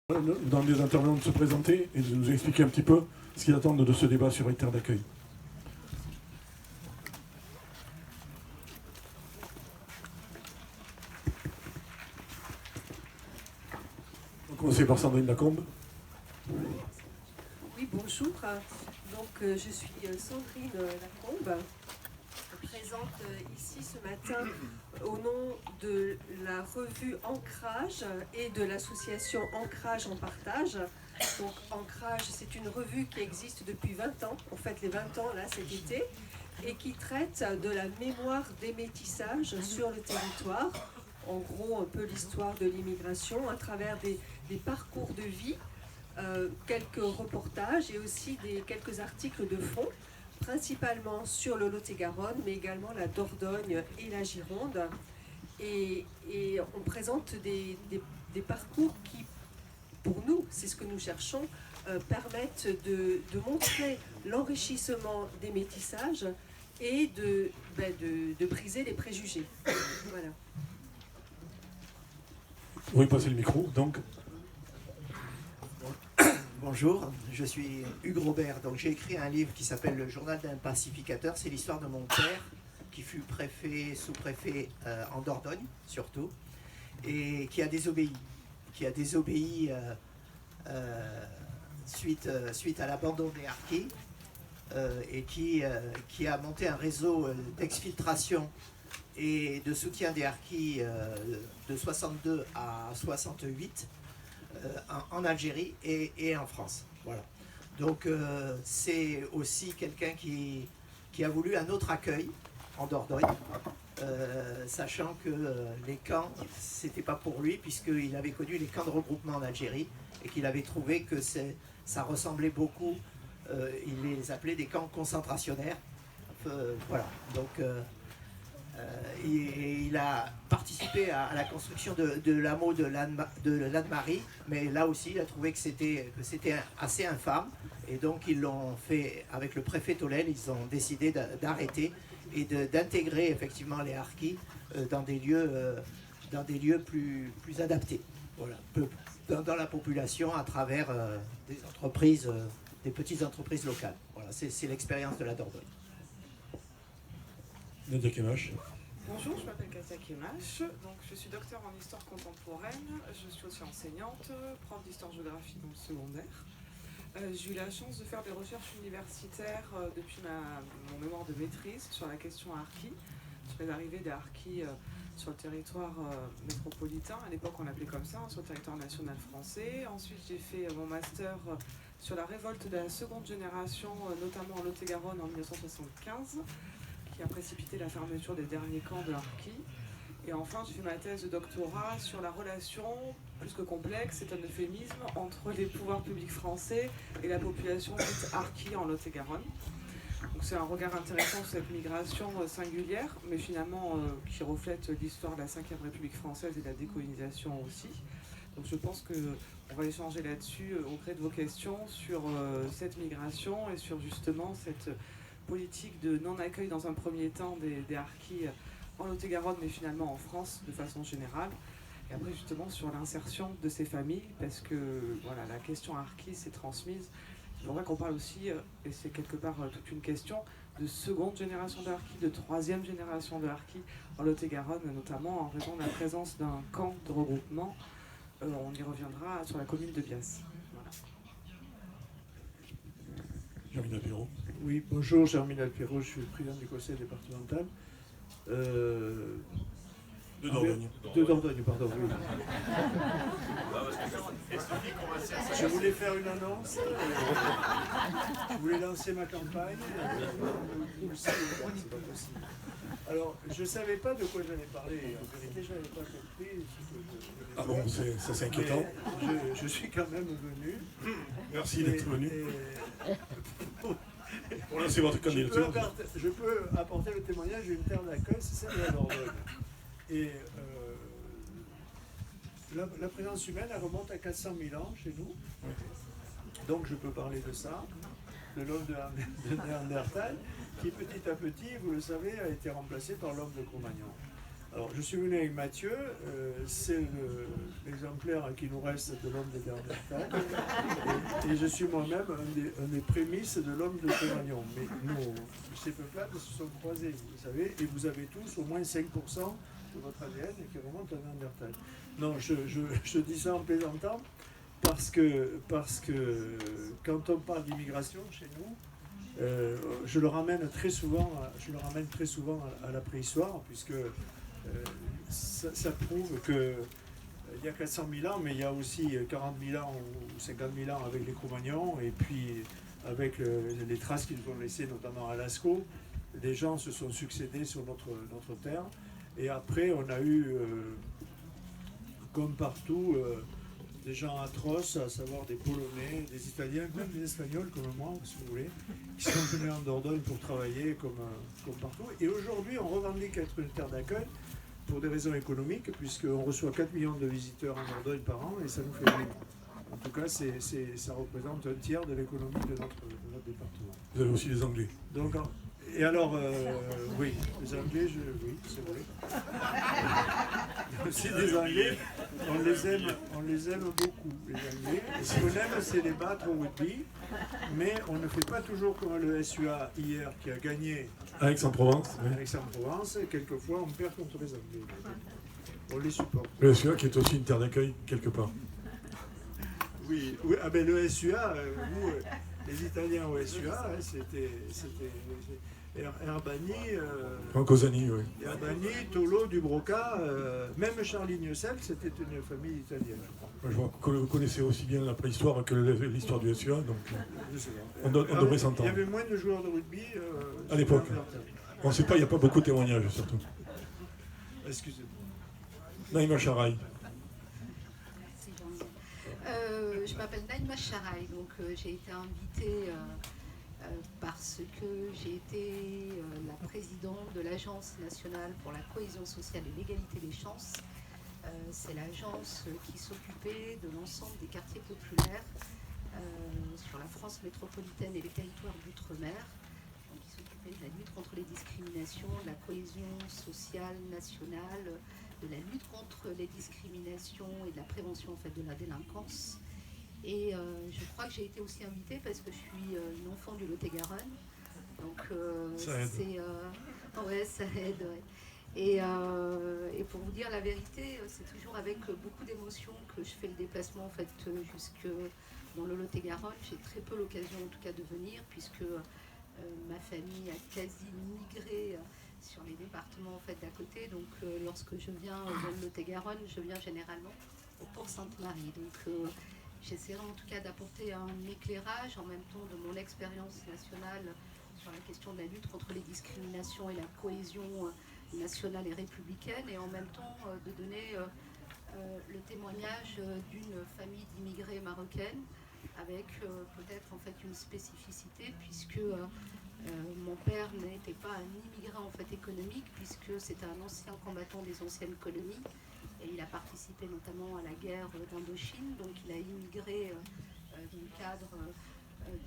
Dans les intervenants de se présenter et de nous expliquer un petit peu ce qu'ils attendent de ce débat sur les terres d'accueil. On va commencer par Sandrine Lacombe. Oui, bonjour. Donc, je suis Sandrine Lacombe, présente ici ce matin au nom de la revue Ancrage et de l'association Ancrage en partage. Donc Ancrage, c'est une revue qui existe depuis 20 ans, on fête les 20 ans là cet été, et qui traite de la mémoire des métissages sur le territoire. En gros, un peu l'histoire de l'immigration à travers des parcours de vie, quelques reportages et aussi quelques articles de fond, principalement sur le Lot-et-Garonne, mais également la Dordogne et la Gironde. Et on présente des parcours qui, pour nous, c'est ce que nous cherchons, permettent de montrer l'enrichissement des métissages et de briser les préjugés. Voilà. Oui, passez le micro, donc. Bonjour, je suis Hugues Robert. Donc j'ai écrit un livre qui s'appelle Le Journal d'un pacificateur. C'est l'histoire de mon père qui fut préfet, sous-préfet en Dordogne surtout, et qui a désobéi. Suite à l'abandon des harkis et qui a monté un réseau d'exfiltration et de soutien des harkis de 62 à 68 en Algérie et en France. Voilà. Donc c'est aussi quelqu'un qui a voulu un autre accueil en Dordogne, sachant que les camps, c'était pas pour lui, puisqu'il avait connu les camps de regroupement en Algérie et qu'il avait trouvé que ça ressemblait beaucoup, il les appelait des camps concentrationnaires. Voilà. Donc il a participé à la construction de l'hameau de Lanmarie, mais là aussi il a trouvé que c'était assez infâme, et donc ils l'ont fait avec le préfet Tolel. Ils ont décidé d'arrêter et d'intégrer effectivement les harkis dans des lieux plus adaptés, voilà, dans la population, à travers des entreprises, des petites entreprises locales. Voilà, c'est l'expérience de la Dordogne. Nadia Kemache. Bonjour, je m'appelle Katia Kemache, donc je suis docteur en histoire contemporaine, je suis aussi enseignante, prof d'histoire-géographie dans le secondaire. J'ai eu la chance de faire des recherches universitaires depuis mon mémoire de maîtrise sur la question harki, sur les arrivées des harkis sur le territoire métropolitain. À l'époque on l'appelait comme ça, sur le territoire national français. Ensuite j'ai fait mon master sur la révolte de la seconde génération, notamment en Lot-et-Garonne en 1975, qui a précipité la fermeture des derniers camps de harkis. Et enfin, j'ai fait ma thèse de doctorat sur la relation, plus que complexe, c'est un euphémisme, entre les pouvoirs publics français et la population dite harki en Lot-et-Garonne. Donc c'est un regard intéressant sur cette migration singulière, mais finalement qui reflète l'histoire de la Ve République française et de la décolonisation aussi. Donc je pense qu'on va échanger là-dessus au gré de vos questions sur cette migration et sur justement cette politique de non-accueil dans un premier temps des harkis en Lot-et-Garonne, mais finalement en France de façon générale. Et après justement sur l'insertion de ces familles, parce que voilà, la question harki s'est transmise. C'est vrai qu'on parle aussi, et c'est quelque part toute une question, de seconde génération de harkis, de troisième génération de harkis en Lot-et-Garonne, notamment en raison de la présence d'un camp de regroupement. On y reviendra sur la commune de Bias. Voilà. Germinal Perrault. Oui, bonjour, Germinal Perrault, je suis le président du conseil départemental. De Dordogne. De Dordogne, pardon, oui. Je voulais faire une annonce, je voulais lancer ma campagne. C'est pas possible. Alors, je ne savais pas de quoi j'allais parler, en vérité, je n'avais pas compris. Ah bon, ça c'est inquiétant. Je suis quand même venu. Merci d'être venu. Pour lancer votre candidature. Je peux apporter le témoignage d'une terre d'accueil, c'est celle de la Dordogne. Et la présence humaine, elle remonte à 400 000 ans chez nous. Donc je peux parler de ça, de l'homme de Néandertal, qui petit à petit, vous le savez, a été remplacé par l'homme de Cro-Magnon. Alors, je suis venu avec Mathieu, c'est l'exemplaire qui nous reste de l'homme des dernières tailles, et je suis moi-même un des prémices de l'homme de Cro-Magnon. Mais ces peuplades se sont croisés, vous savez, et vous avez tous au moins 5% de votre ADN qui remonte à Néandertal. Non, je dis ça en plaisantant, parce que quand on parle d'immigration chez nous, je le ramène très souvent à la préhistoire, puisque ça prouve qu'il y a 400 000 ans, mais il y a aussi 40 000 ans ou 50 000 ans avec les Cro-Magnons, et puis avec les traces qu'ils ont laissées, notamment à Lascaux, des gens se sont succédés sur notre terre. Et après, on a eu, comme partout, des gens atroces, à savoir des Polonais, des Italiens, même des Espagnols comme moi, si vous voulez, qui sont venus en Dordogne pour travailler comme partout. Et aujourd'hui, on revendique être une terre d'accueil pour des raisons économiques, puisqu'on reçoit 4 millions de visiteurs en Dordogne par an, et ça nous fait vivre. En tout cas, ça représente un tiers de l'économie de notre département. Vous avez aussi les Anglais. Donc, et alors, oui, les Anglais, oui, c'est vrai. Aussi des Anglais, on les aime beaucoup, les Anglais. Ce qu'on aime, c'est les battre au rugby, mais on ne fait pas toujours comme le SUA hier qui a gagné À Aix-en-Provence. Oui. à Aix-en-Provence. Quelquefois, on perd contre les Anglais. On les supporte. Le SUA qui est aussi une terre d'accueil quelque part. Oui, ah ben le SUA, vous, les Italiens au SUA, c'était Herbani, Francosani, oui. Herbani, Tolo, Dubroca, même Charlie Nieussel, c'était une famille italienne. Je vois que vous connaissez aussi bien la préhistoire que l'histoire du SUA, donc Je sais pas. on devrait Il y s'entendre. avait moins de joueurs de rugby À l'époque. On ne sait pas, il n'y a pas beaucoup de témoignages surtout. Excusez-moi. Naïma Charaï. Je m'appelle Naïma Charaï, donc j'ai été invitée parce que j'ai été la présidente de l'Agence nationale pour la cohésion sociale et l'égalité des chances. C'est l'agence qui s'occupait de l'ensemble des quartiers populaires sur la France métropolitaine et les territoires d'outre-mer. Donc, qui s'occupait de la lutte contre les discriminations, de la cohésion sociale nationale, de la lutte contre les discriminations et de la prévention en fait, de la délinquance. Et je crois que j'ai été aussi invitée parce que je suis une enfant du Lot-et-Garonne. Donc ça aide. Ouais, ça aide. Ouais. Et pour vous dire la vérité, c'est toujours avec beaucoup d'émotion que je fais le déplacement en fait, jusque dans le Lot-et-Garonne. J'ai très peu l'occasion en tout cas de venir puisque ma famille a quasi migré sur les départements en fait, d'à côté. Donc lorsque je viens dans le Lot-et-Garonne, je viens généralement au Port Sainte-Marie. Donc j'essaierai en tout cas d'apporter un éclairage en même temps de mon expérience nationale sur la question de la lutte contre les discriminations et la cohésion nationale et républicaine et en même temps de donner le témoignage d'une famille d'immigrés marocaines avec peut-être en fait une spécificité puisque mon père n'était pas un immigrant en fait économique puisque c'était un ancien combattant des anciennes colonies. Et il a participé notamment à la guerre d'Indochine, donc il a immigré dans le cadre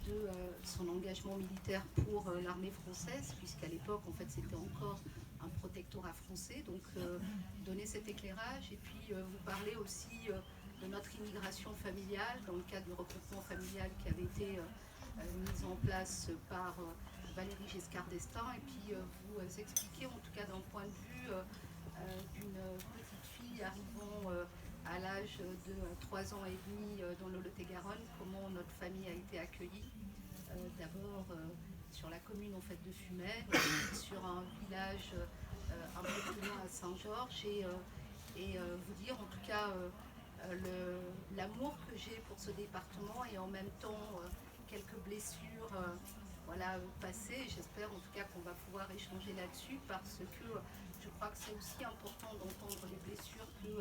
de son engagement militaire pour l'armée française, puisqu'à l'époque, en fait, c'était encore un protectorat français. Donc, donner cet éclairage et puis vous parler aussi de notre immigration familiale dans le cadre du regroupement familial qui avait été mis en place par Valéry Giscard d'Estaing, et puis vous expliquer, en tout cas d'un point de vue d'une petite fille arrivant à l'âge de 3 ans et demi dans le Lot-et-Garonne, comment notre famille a été accueillie. D'abord sur la commune en fait, de Fumel, sur un village un peu plus loin à Saint-Georges, et vous dire en tout cas l'amour que j'ai pour ce département et en même temps quelques blessures passées. J'espère en tout cas qu'on va pouvoir échanger là-dessus parce que je crois que c'est aussi important d'entendre les blessures que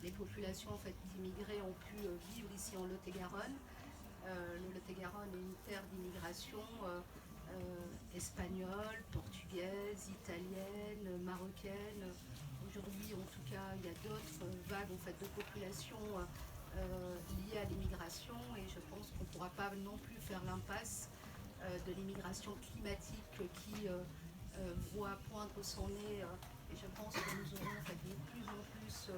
les populations en fait, immigrées ont pu vivre ici en Lot-et-Garonne. Le Lot-et-Garonne est une terre d'immigration espagnole, portugaise, italienne, marocaine. Aujourd'hui, en tout cas, il y a d'autres vagues en fait, de populations liées à l'immigration et je pense qu'on ne pourra pas non plus faire l'impasse de l'immigration climatique qui voit poindre son nez Et je pense que nous aurons en fait, de plus en plus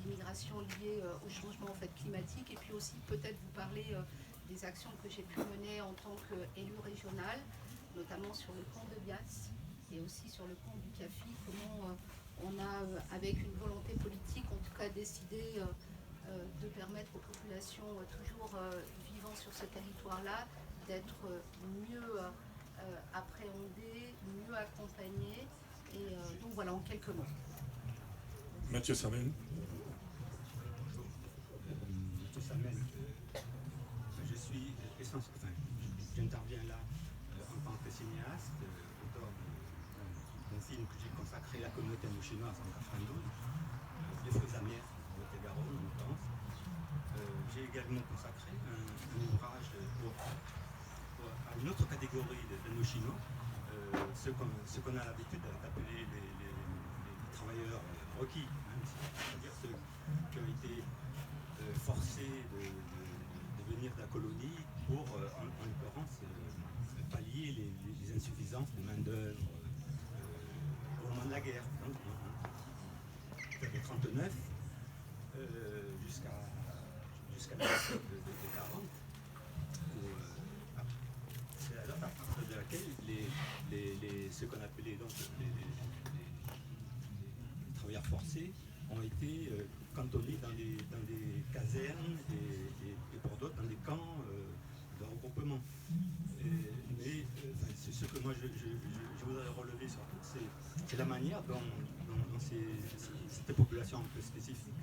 d'immigration liée au changement en fait, climatique. Et puis aussi peut-être vous parler des actions que j'ai pu mener en tant qu'élu régional, notamment sur le camp de Bias et aussi sur le camp du CAFI, comment on a, avec une volonté politique, en tout cas décidé de permettre aux populations toujours vivant sur ce territoire-là d'être mieux appréhendées, mieux accompagnées. Et donc voilà, en quelques mots. Mathieu Samen. Je suis j'interviens là en tant que cinéaste, auteur d'un film que j'ai consacré à la communauté indochinoise en 92, Les Feux amers, au Lot-et-Garonne, en France. J'ai également consacré un ouvrage à une autre catégorie d'Indochinois, ce qu'on a l'habitude d'appeler les travailleurs requis, hein, c'est-à-dire ceux qui ont été forcés de venir de la colonie pour, en l'occurrence, pallier les insuffisances de main-d'œuvre au moment de la guerre. De 1939 jusqu'à la période de 1940. C'est la date à partir de laquelle ce qu'on appelait donc les travailleurs forcés ont été cantonnés dans des casernes et pour d'autres dans des camps de regroupement. Mais ce que moi je voudrais relever surtout, c'est la manière dont cette population un peu spécifique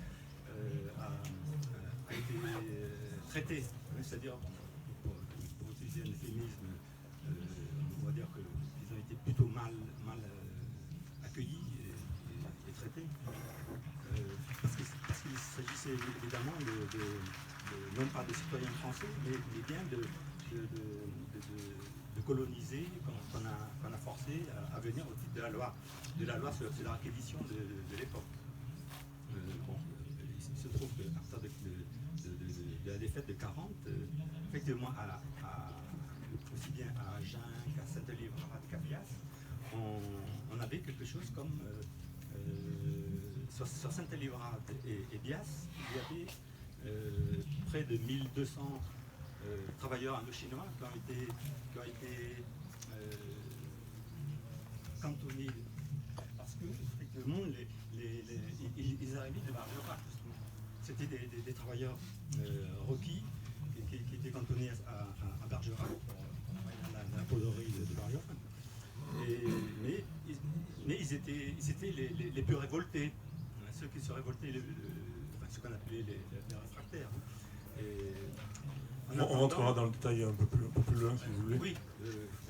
a été traitée. C'est-à-dire, pour utiliser un euphémisme, on va dire qu'ils ont été plutôt mal accueillis et traités. Parce qu'il s'agissait évidemment non pas de citoyens français, mais bien de coloniser, qu'on a forcé à venir au titre de la loi sur la réquisition de l'époque. Il se trouve qu'à partir de la défaite de 40, effectivement, aussi bien à Agen qu'à Saint-Livrade qu'à Bias, on avait quelque chose comme sur Saint-Livrade et Bias, il y avait près de 1200 travailleurs indochinois qui ont été cantonnés parce que effectivement ils arrivaient de Bergerac, justement. C'était des travailleurs requis qui étaient cantonnés à Bergerac pour la polerie de Bergerac. Mais ils étaient les plus révoltés, ceux qui se révoltaient, ce qu'on appelait les réfractaires. On rentrera dans le détail un peu plus loin si vous voulez.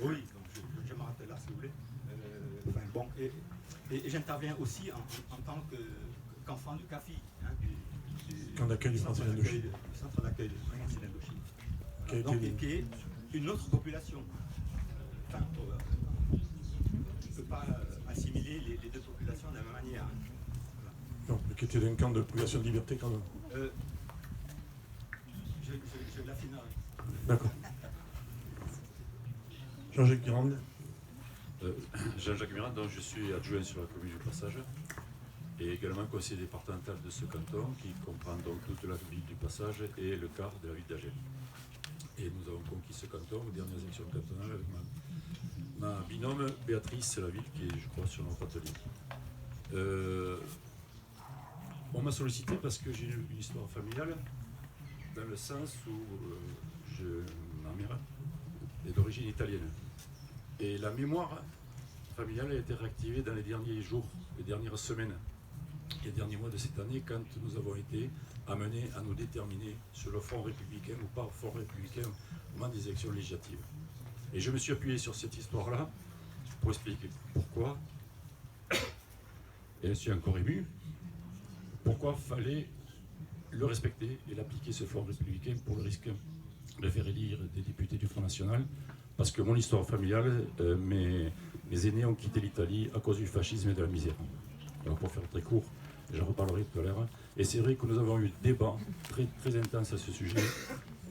Oui, donc je m'arrête là si vous voulez. Et j'interviens aussi en tant qu'enfant du CAFI, hein, du camp d'accueil du Français d'Indochine. Du centre d'accueil du Français d'Indochine. Qui est une autre population. On ne peut pas assimiler les deux populations de la même manière. Voilà. Donc, qui était un camp de privation de liberté quand même. Je l'affinerai. D'accord. Jean-Jacques Mirande. Jean-Jacques Mirande, donc je suis adjoint sur la commune du Passage et également conseiller départemental de ce canton qui comprend donc toute la ville du Passage et le quart de la ville d'Agen. Et nous avons conquis ce canton aux dernières élections cantonales avec ma binôme Béatrice Laville qui est, je crois, sur notre atelier. On m'a sollicité parce que j'ai une histoire familiale dans le sens où ma mère est d'origine italienne. Et la mémoire familiale a été réactivée dans les derniers jours, les dernières semaines, les derniers mois de cette année, quand nous avons été amenés à nous déterminer sur le front républicain ou pas front républicain au moment des élections législatives. Et je me suis appuyé sur cette histoire-là pour expliquer pourquoi, et je suis encore ému, pourquoi fallait le respecter et l'appliquer ce front républicain pour le risque de faire élire des députés du Front National. Parce que mon histoire familiale, mes aînés ont quitté l'Italie à cause du fascisme et de la misère. Alors pour faire très court, j'en reparlerai tout à l'heure. Et c'est vrai que nous avons eu des débats très, très intenses à ce sujet.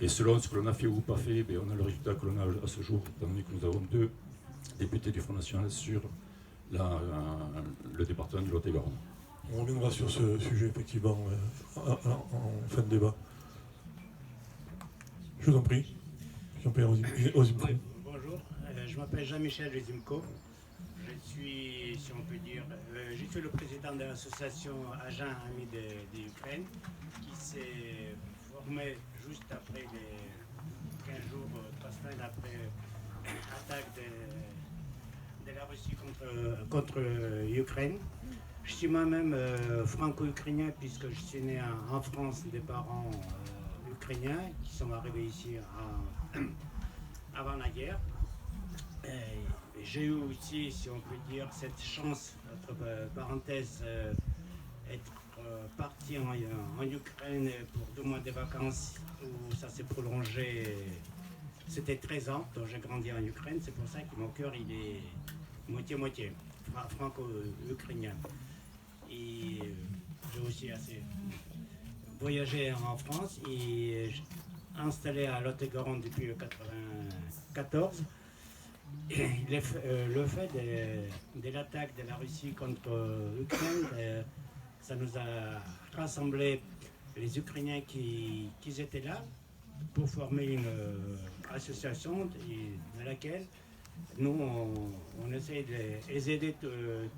Et selon ce que l'on a fait ou pas fait, on a le résultat que l'on a à ce jour, étant donné que nous avons 2 députés du Front National sur le département de Lot-et-Garonne. On reviendra sur ce sujet effectivement en fin de débat. Je vous en prie. Jean-Pierre Ozimko. Oui, bonjour, je m'appelle Jean-Michel Ozimko. Je suis, si on peut dire, je suis le président de l'association Agents Amis de l'Ukraine qui s'est formée juste après les 15 jours, 3 semaines après l'attaque de la Russie contre l'Ukraine. Je suis moi-même franco-ukrainien puisque je suis né en France des parents ukrainiens qui sont arrivés ici avant la guerre. J'ai eu aussi, si on peut dire, cette chance, entre parenthèses, être parti en Ukraine pour 2 mois de vacances où ça s'est prolongé. C'était 13 ans, donc j'ai grandi en Ukraine. C'est pour ça que mon cœur, il est moitié-moitié, franco-ukrainien. Et j'ai aussi assez voyagé en France et installé à Lot-et-Garonne depuis le 94. Et le fait de l'attaque de la Russie contre l'Ukraine, ça nous a rassemblé les Ukrainiens qui étaient là pour former une association dans laquelle nous, on essaie de les aider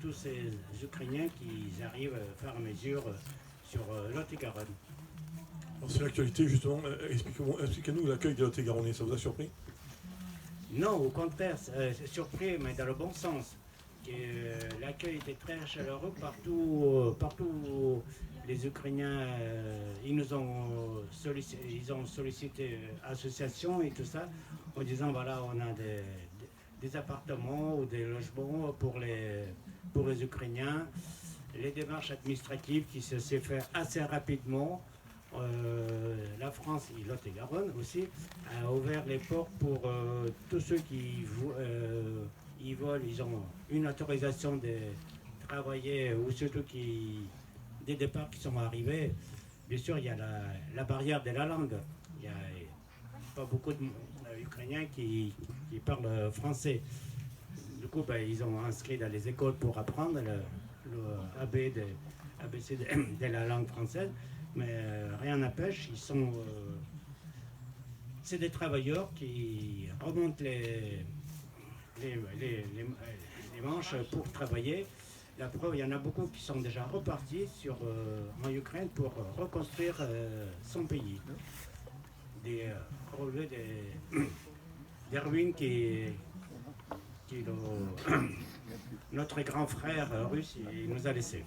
tous ces Ukrainiens qui arrivent à faire mesure sur Lot-et-Garonne. C'est l'actualité justement. Expliquez-nous l'accueil de Lot-et-Garonne, ça vous a surpris? Non, au contraire, c'est surpris, mais dans le bon sens. L'accueil était très chaleureux partout. Les Ukrainiens, ils ont sollicité associations et tout ça, en disant voilà, on a des appartements ou des logements pour les Ukrainiens. Les démarches administratives qui se sont faites assez rapidement. La France et Lot-et-Garonne aussi a ouvert les portes pour tous ceux qui ils veulent, ils ont une autorisation de travailler ou surtout des départs qui sont arrivés. Bien sûr, il y a la barrière de la langue. Il n'y a pas beaucoup d'Ukrainiens qui parlent français. Du coup, ils ont inscrit dans les écoles pour apprendre le ABC de la langue française. Mais rien n'empêche, c'est des travailleurs qui remontent les manches pour travailler. La preuve, il y en a beaucoup qui sont déjà repartis en Ukraine pour reconstruire son pays. Relever des ruines notre grand frère russe il nous a laissés.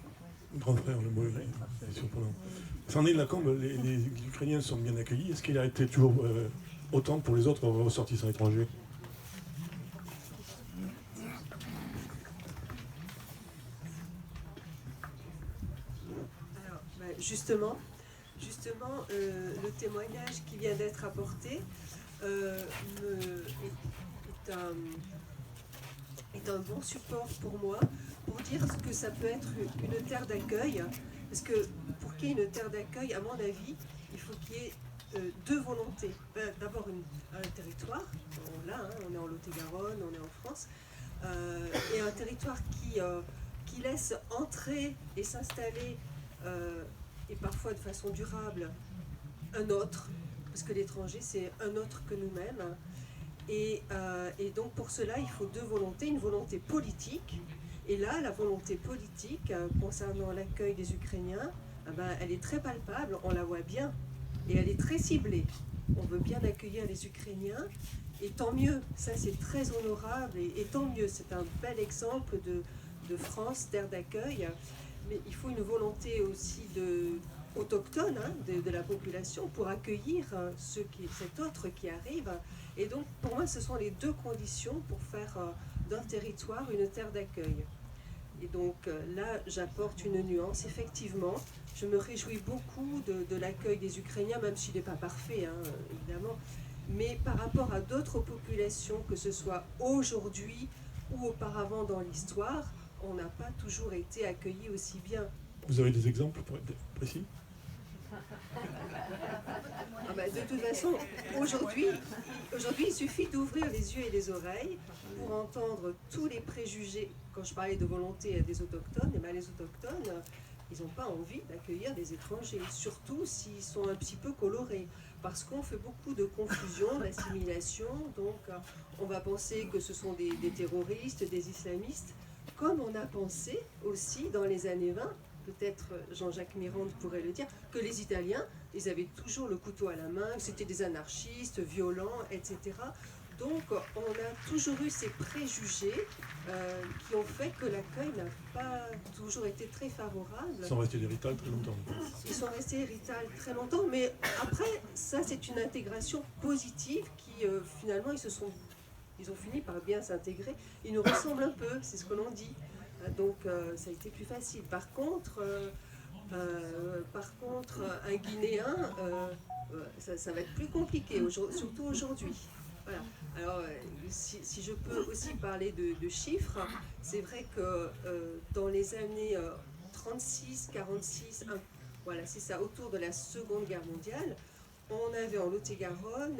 Grand frère, le mot est surprenant. C'en est de la Combe, les Ukrainiens sont bien accueillis. Est-ce qu'il a été toujours autant pour les autres ressortissants étrangers? Alors, justement, le témoignage qui vient d'être apporté est un bon support pour moi pour dire que ça peut être une terre d'accueil. Parce que pour qu'il y ait une terre d'accueil, à mon avis, il faut qu'il y ait 2 volontés. D'abord un territoire, on est en Lot-et-Garonne, on est en France, et un territoire qui laisse entrer et s'installer, et parfois de façon durable, un autre, parce que l'étranger c'est un autre que nous-mêmes. Et donc pour cela, il faut 2 volontés, une volonté politique. Et là, la volonté politique concernant l'accueil des Ukrainiens, elle est très palpable, on la voit bien, et elle est très ciblée. On veut bien accueillir les Ukrainiens, et tant mieux, ça c'est très honorable, et tant mieux, c'est un bel exemple de France, terre d'accueil. Mais il faut une volonté aussi autochtone de la population pour accueillir cet autre qui arrive. Et donc, pour moi, ce sont les 2 conditions pour faire d'un territoire une terre d'accueil. Et donc là, j'apporte une nuance. Effectivement, je me réjouis beaucoup de l'accueil des Ukrainiens, même s'il n'est pas parfait, évidemment. Mais par rapport à d'autres populations, que ce soit aujourd'hui ou auparavant dans l'histoire, on n'a pas toujours été accueillis aussi bien. Vous avez des exemples précis? Ah bah, de toute façon, aujourd'hui, il suffit d'ouvrir les yeux et les oreilles pour entendre tous les préjugés. Quand je parlais de volonté des autochtones, et ben les autochtones, ils n'ont pas envie d'accueillir des étrangers, surtout s'ils sont un petit peu colorés, parce qu'on fait beaucoup de confusion, d'assimilation, donc on va penser que ce sont des terroristes, des islamistes, comme on a pensé aussi dans les années 20, peut-être Jean-Jacques Mirande pourrait le dire, que les Italiens, ils avaient toujours le couteau à la main, que c'était des anarchistes, violents, etc. Donc on a toujours eu ces préjugés qui ont fait que l'accueil n'a pas toujours été très favorable. Ils sont restés des Rital très longtemps. Ils sont restés Rital très longtemps, mais après, ça c'est une intégration positive qui finalement ils ont fini par bien s'intégrer. Ils nous ressemblent un peu, c'est ce que l'on dit. Donc ça a été plus facile. Par contre, un Guinéen, ça va être plus compliqué, surtout aujourd'hui. Voilà. Alors, si je peux aussi parler de chiffres, c'est vrai que dans les années 36, 46, voilà, c'est ça, autour de la Seconde Guerre mondiale, on avait en Lot-et-Garonne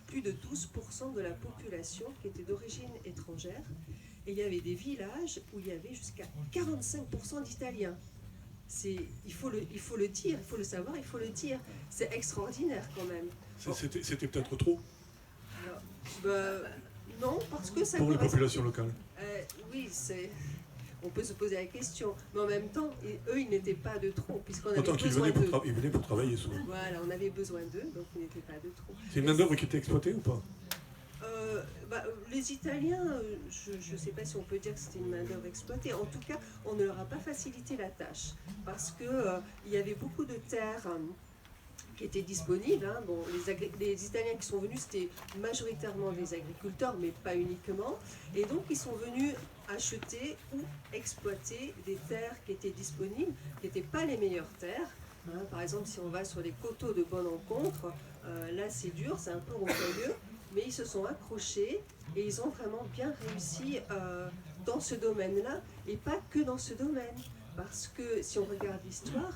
plus de 12% de la population qui était d'origine étrangère. Et il y avait des villages où il y avait jusqu'à 45% d'Italiens. Il faut le dire, il faut le savoir, il faut le dire. C'est extraordinaire quand même. C'était peut-être trop non, parce que ça... pour les populations locales. Oui, on peut se poser la question. Mais en même temps, eux, ils n'étaient pas de trop, puisqu'on avait Autant qu'ils besoin d'eux. ils venaient pour travailler souvent. Voilà, on avait besoin d'eux, donc ils n'étaient pas de trop. C'est une main-d'œuvre qui était exploitée ou pas? Les Italiens, je ne sais pas si on peut dire que c'était une main-d'œuvre exploitée. En tout cas, on ne leur a pas facilité la tâche parce que il y avait beaucoup de terres qui étaient disponibles. Hein. Bon, les Italiens qui sont venus, c'était majoritairement des agriculteurs, mais pas uniquement. Et donc, ils sont venus acheter ou exploiter des terres qui étaient disponibles, qui n'étaient pas les meilleures terres. Hein. Par exemple, si on va sur les coteaux de Bonne-Rencontre, là, c'est dur, c'est un peu rocailleux. Mais ils se sont accrochés et ils ont vraiment bien réussi dans ce domaine-là, et pas que dans ce domaine. Parce que si on regarde l'histoire,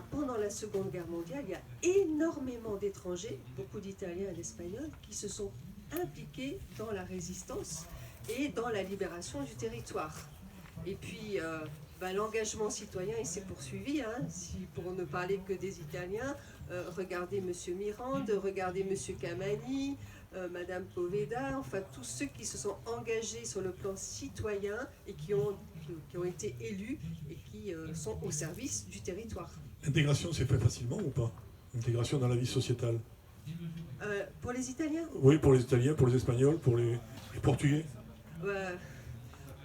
pendant la Seconde Guerre mondiale, il y a énormément d'étrangers, beaucoup d'Italiens et d'Espagnols, qui se sont impliqués dans la résistance et dans la libération du territoire. Et puis, l'engagement citoyen, il s'est poursuivi, hein, pour ne parler que des Italiens. Regardez M. Mirande, regardez M. Camani, Madame Poveda, enfin tous ceux qui se sont engagés sur le plan citoyen et qui ont été élus et qui sont au service du territoire. L'intégration s'est fait facilement ou pas? L'intégration dans la vie sociétale? Pour les Italiens? Oui, pour les Italiens, pour les Espagnols, pour les Portugais.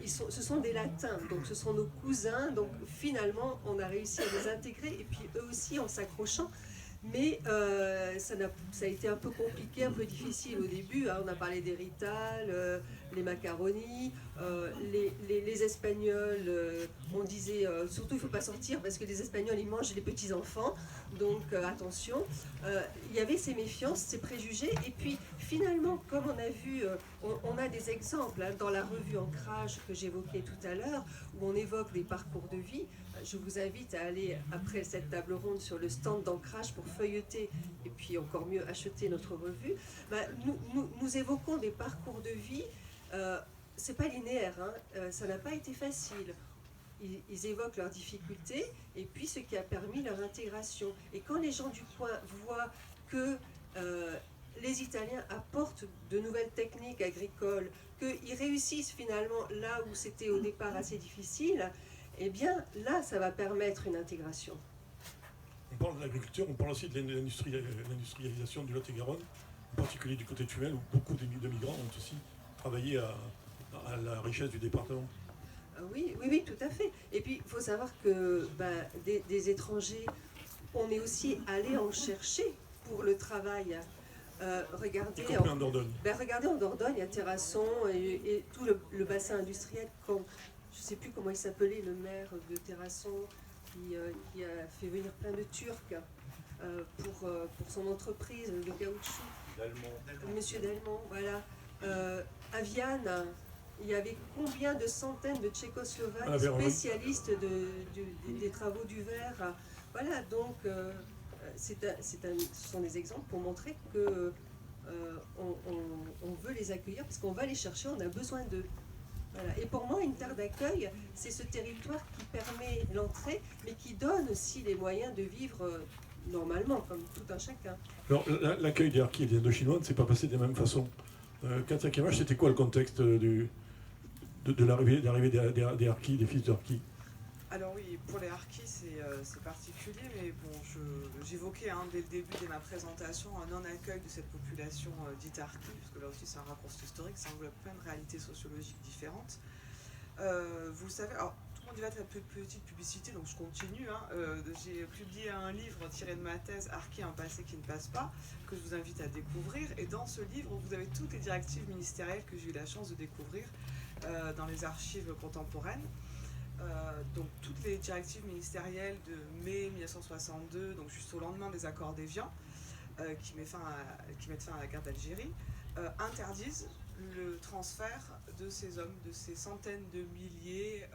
Ce sont des Latins, donc ce sont nos cousins, donc finalement on a réussi à les intégrer et puis eux aussi en s'accrochant. Mais ça a été un peu compliqué, un peu difficile au début. Hein. On a parlé des Rital, les macaronis, les Espagnols. On disait surtout il ne faut pas sortir parce que les Espagnols ils mangent les petits-enfants. Donc attention. Il y avait ces méfiances, ces préjugés. Et puis finalement, comme on a vu, on a des exemples hein, dans la revue Ancrage que j'évoquais tout à l'heure, où on évoque des parcours de vie. Je vous invite à aller, après cette table ronde, sur le stand d'Ancrage pour feuilleter et puis encore mieux acheter notre revue. Nous évoquons des parcours de vie, c'est pas linéaire, hein, ça n'a pas été facile. Ils évoquent leurs difficultés et puis ce qui a permis leur intégration. Et quand les gens du coin voient que les Italiens apportent de nouvelles techniques agricoles, qu'ils réussissent finalement là où c'était au départ assez difficile, eh bien, là, ça va permettre une intégration. On parle de l'agriculture, on parle aussi de l'industrialisation du Lot-et-Garonne, en particulier du côté Tunnel, où beaucoup de migrants ont aussi travaillé à la richesse du département. Oui, tout à fait. Et puis, il faut savoir que des étrangers, on est aussi allé en chercher pour le travail. Regardez en Dordogne. Regardez en Dordogne, à Terrasson et tout le bassin industriel, comme... Je ne sais plus comment il s'appelait, le maire de Terrasson, qui a fait venir plein de Turcs pour son entreprise, le caoutchouc. Monsieur Delmont, voilà. À Viane, il y avait combien de centaines de Tchécoslovaques spécialistes des travaux du verre. Voilà, donc ce sont des exemples pour montrer que on veut les accueillir parce qu'on va les chercher, on a besoin d'eux. Voilà. Et pour moi, une terre d'accueil, c'est ce territoire qui permet l'entrée, mais qui donne aussi les moyens de vivre normalement, comme tout un chacun. Alors, l'accueil des Harkis et des Indochinois ne s'est pas passé de la même façon. Katia Kemash, c'était quoi le contexte de l'arrivée des Harkis, des fils de Harkis? Alors oui, pour les Harkis, c'est particulier, mais bon, j'évoquais dès le début de ma présentation un non-accueil de cette population dite Harki, parce que là aussi c'est un raccourci historique, ça englobe plein de réalités sociologiques différentes. Vous savez, alors tout le monde y va de la petite publicité, donc je continue. J'ai publié un livre tiré de ma thèse, Harki, un passé qui ne passe pas, que je vous invite à découvrir. Et dans ce livre, vous avez toutes les directives ministérielles que j'ai eu la chance de découvrir dans les archives contemporaines. Donc toutes les directives ministérielles de mai 1962, donc juste au lendemain des accords d'Évian, qui mettent fin à la guerre d'Algérie, interdisent le transfert de ces hommes, de ces centaines de milliers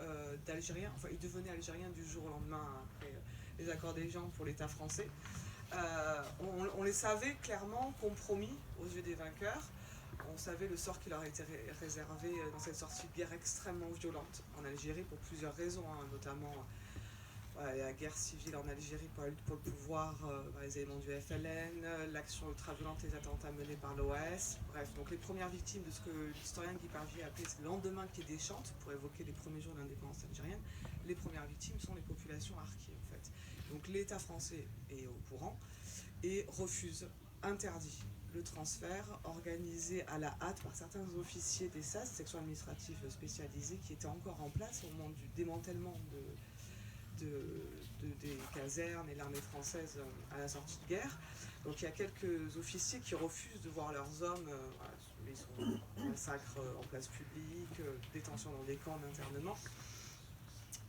d'Algériens. Enfin, ils devenaient Algériens du jour au lendemain après les accords d'Évian pour l'État français. On les savait clairement compromis aux yeux des vainqueurs. On savait le sort qui leur était réservé dans cette sortie de guerre extrêmement violente en Algérie pour plusieurs raisons, notamment la guerre civile en Algérie pour le pouvoir, les éléments du FLN, l'action ultra-violente, les attentats menés par l'OAS. Bref, donc les premières victimes de ce que l'historien Guy Parvier a appelé le lendemain qui déchante, pour évoquer les premiers jours de l'indépendance algérienne, les premières victimes sont les populations harkis en fait. Donc l'État français est au courant et refuse, interdit le transfert organisé à la hâte par certains officiers des SAS, sections administratives spécialisées, qui étaient encore en place au moment du démantèlement des casernes et l'armée française à la sortie de guerre. Donc il y a quelques officiers qui refusent de voir leurs hommes, ils sont massacres en place publique, détention dans des camps d'internement.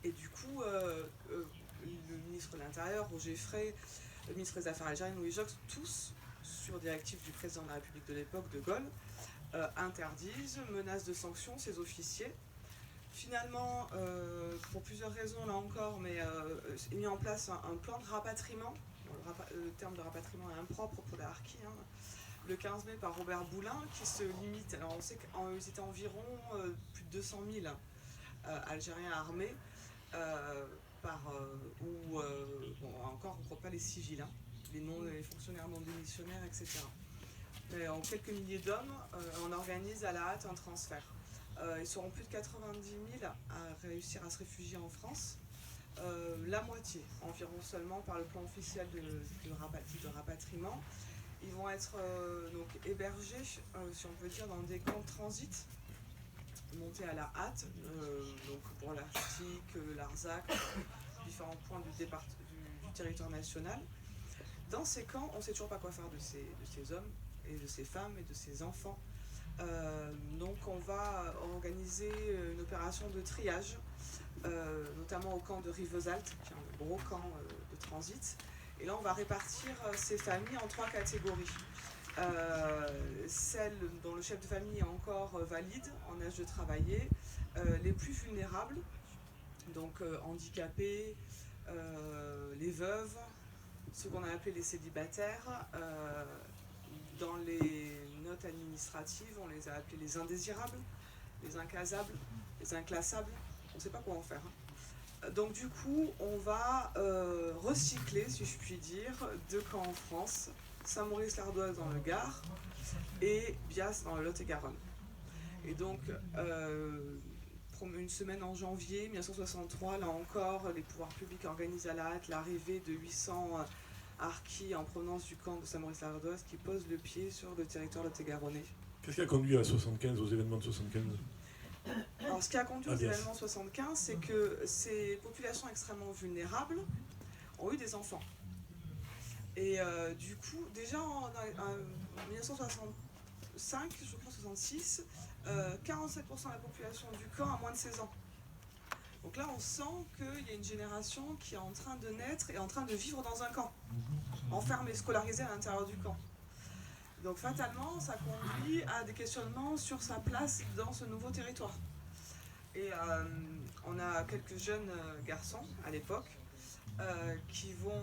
Et du coup, le ministre de l'Intérieur, Roger Frey, le ministre des Affaires algériennes, Louis Jox, tous, sur directive du président de la République de l'époque, de Gaulle, interdisent, menacent de sanctions ces officiers. Finalement, pour plusieurs raisons là encore, mais est mis en place un plan de rapatriement. Le terme de rapatriement est impropre pour les Harkis. Le 15 mai par Robert Boulin, qui se limite. Alors on sait qu'ils étaient environ plus de 200 000 Algériens armés, encore on ne compte pas les civils, les fonctionnaires non démissionnaires, etc. Mais en quelques milliers d'hommes, on organise à la hâte un transfert. Ils seront plus de 90 000 à réussir à se réfugier en France. La moitié, environ seulement, par le plan officiel de rapatriement. Ils vont être donc hébergés, si on peut dire, dans des camps de transit, montés à la hâte, donc pour l'Arctique, l'Arzac, différents points du territoire national. Dans ces camps, on ne sait toujours pas quoi faire de ces hommes et de ces femmes et de ces enfants. Donc on va organiser une opération de triage, notamment au camp de Rivesaltes, qui est un gros camp de transit. Et là on va répartir ces familles en 3 catégories. Celles dont le chef de famille est encore valide, en âge de travailler, les plus vulnérables, donc handicapés, les veuves, ceux qu'on a appelés les célibataires. Dans les notes administratives, on les a appelés les indésirables, les incasables, les inclassables. On ne sait pas quoi en faire. Donc du coup, on va recycler, si je puis dire, 2 camps en France, Saint-Maurice-l'Ardoise dans le Gard et Bias dans le Lot-et-Garonne. Et donc, une semaine en janvier 1963, là encore, les pouvoirs publics organisent à la hâte l'arrivée de 800 Harkis en provenance du camp de Saint-Maurice-l'Ardoise qui posent le pied sur le territoire lot-et-garonnais. Qu'est-ce qui a conduit à 75, aux événements de 75 ? Alors, ce qui a conduit aux événements 75, c'est que ces populations extrêmement vulnérables ont eu des enfants. Et du coup, déjà en 1965, je crois 66, 47% de la population du camp a moins de 16 ans. Donc là, on sent qu'il y a une génération qui est en train de naître et en train de vivre dans un camp, enfermée, scolarisée à l'intérieur du camp. Donc fatalement, ça conduit à des questionnements sur sa place dans ce nouveau territoire. Et on a quelques jeunes garçons à l'époque qui vont,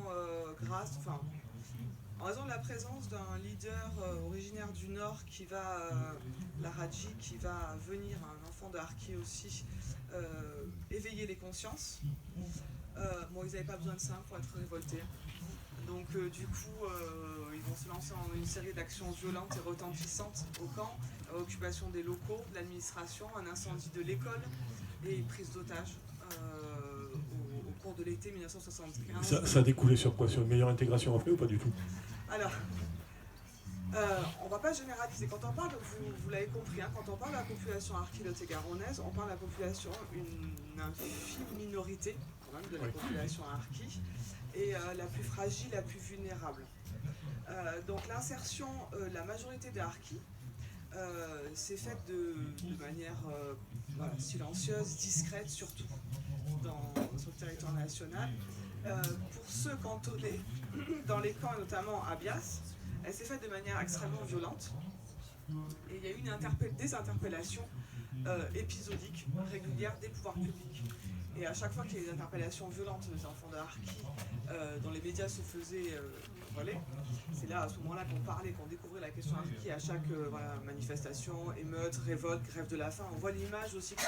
en raison de la présence d'un leader originaire du Nord qui va, l'Aradji, qui va venir, un enfant de Harki aussi, éveiller les consciences. Bon, ils n'avaient pas besoin de ça pour être révoltés. Donc du coup, ils vont se lancer en une série d'actions violentes et retentissantes au camp, occupation des locaux, de l'administration, un incendie de l'école et prise d'otages au cours de l'été 1975. Ça a découlé sur quoi? Sur une meilleure intégration après ou pas du tout? Alors, on ne va pas généraliser. Quand on parle, vous l'avez compris, hein, quand on parle de la population harki-lot-et-garonnaise, on parle de la population, une infime minorité quand même de la population harki, et la plus fragile, la plus vulnérable. Donc l'insertion, la majorité des harkis s'est faite de manière silencieuse, discrète surtout, sur le territoire national. Pour ceux cantonnés dans les camps, et notamment à Bias, elle s'est faite de manière extrêmement violente. Et il y a eu des interpellations épisodiques, régulières des pouvoirs publics. Et à chaque fois qu'il y a des interpellations violentes des enfants de Harki, dont les médias se faisaient relais, c'est là, à ce moment-là, qu'on parlait, qu'on découvrait la question Harki à chaque manifestation, émeute, révolte, grève de la faim. On voit l'image aussi que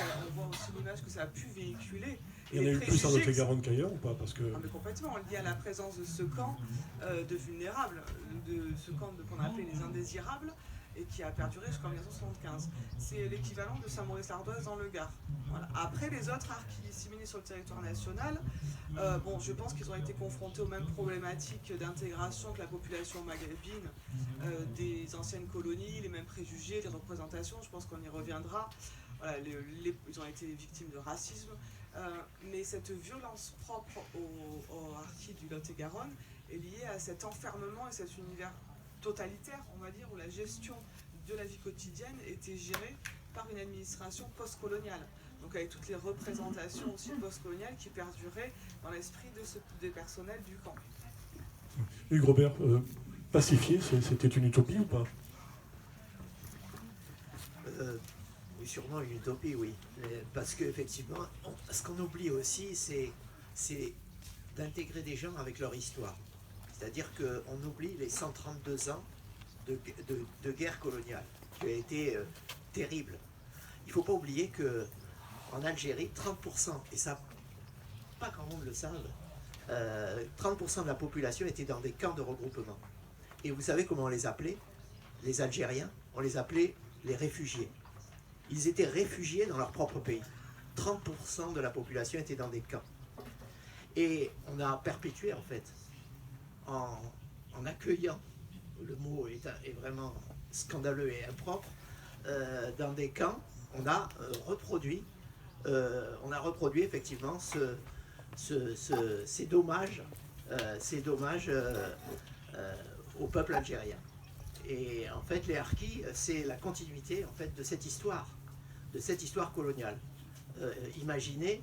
ça a pu véhiculer. Il y en a eu plus en Lot-et-Garonne qu'ailleurs ou pas? Parce que... mais complètement, lié à la présence de ce camp de vulnérables, de ce camp qu'on a appelé les indésirables, et qui a perduré jusqu'en 1975. C'est l'équivalent de Saint-Maurice-l'Ardoise dans le Gard. Voilà. Après, les autres harkis disséminés sur le territoire national, je pense qu'ils ont été confrontés aux mêmes problématiques d'intégration que la population maghrébine des anciennes colonies, les mêmes préjugés, les représentations, je pense qu'on y reviendra. Voilà, ils ont été victimes de racisme, mais cette violence propre aux harkis du Lot-et-Garonne est liée à cet enfermement et cet univers totalitaire, on va dire, où la gestion de la vie quotidienne était gérée par une administration postcoloniale. Donc avec toutes les représentations aussi postcoloniales qui perduraient dans l'esprit des personnels du camp. Hugues Robert, pacifier, c'était une utopie ou pas? Oui, sûrement une utopie, oui. Parce qu'effectivement, ce qu'on oublie aussi, c'est d'intégrer des gens avec leur histoire. C'est-à-dire qu'on oublie les 132 ans de guerre coloniale, qui a été terrible. Il ne faut pas oublier qu'en Algérie, 30%, et ça, pas grand monde le savent, 30% de la population était dans des camps de regroupement. Et vous savez comment on les appelait? Les Algériens, on les appelait les réfugiés. Ils étaient réfugiés dans leur propre pays. 30% de la population était dans des camps. Et on a perpétué, en fait, en accueillant, le mot est vraiment scandaleux et impropre, dans des camps, on a reproduit effectivement ces dommages au peuple algérien. Et en fait, les harkis, c'est la continuité en fait de cette histoire coloniale. Imaginez,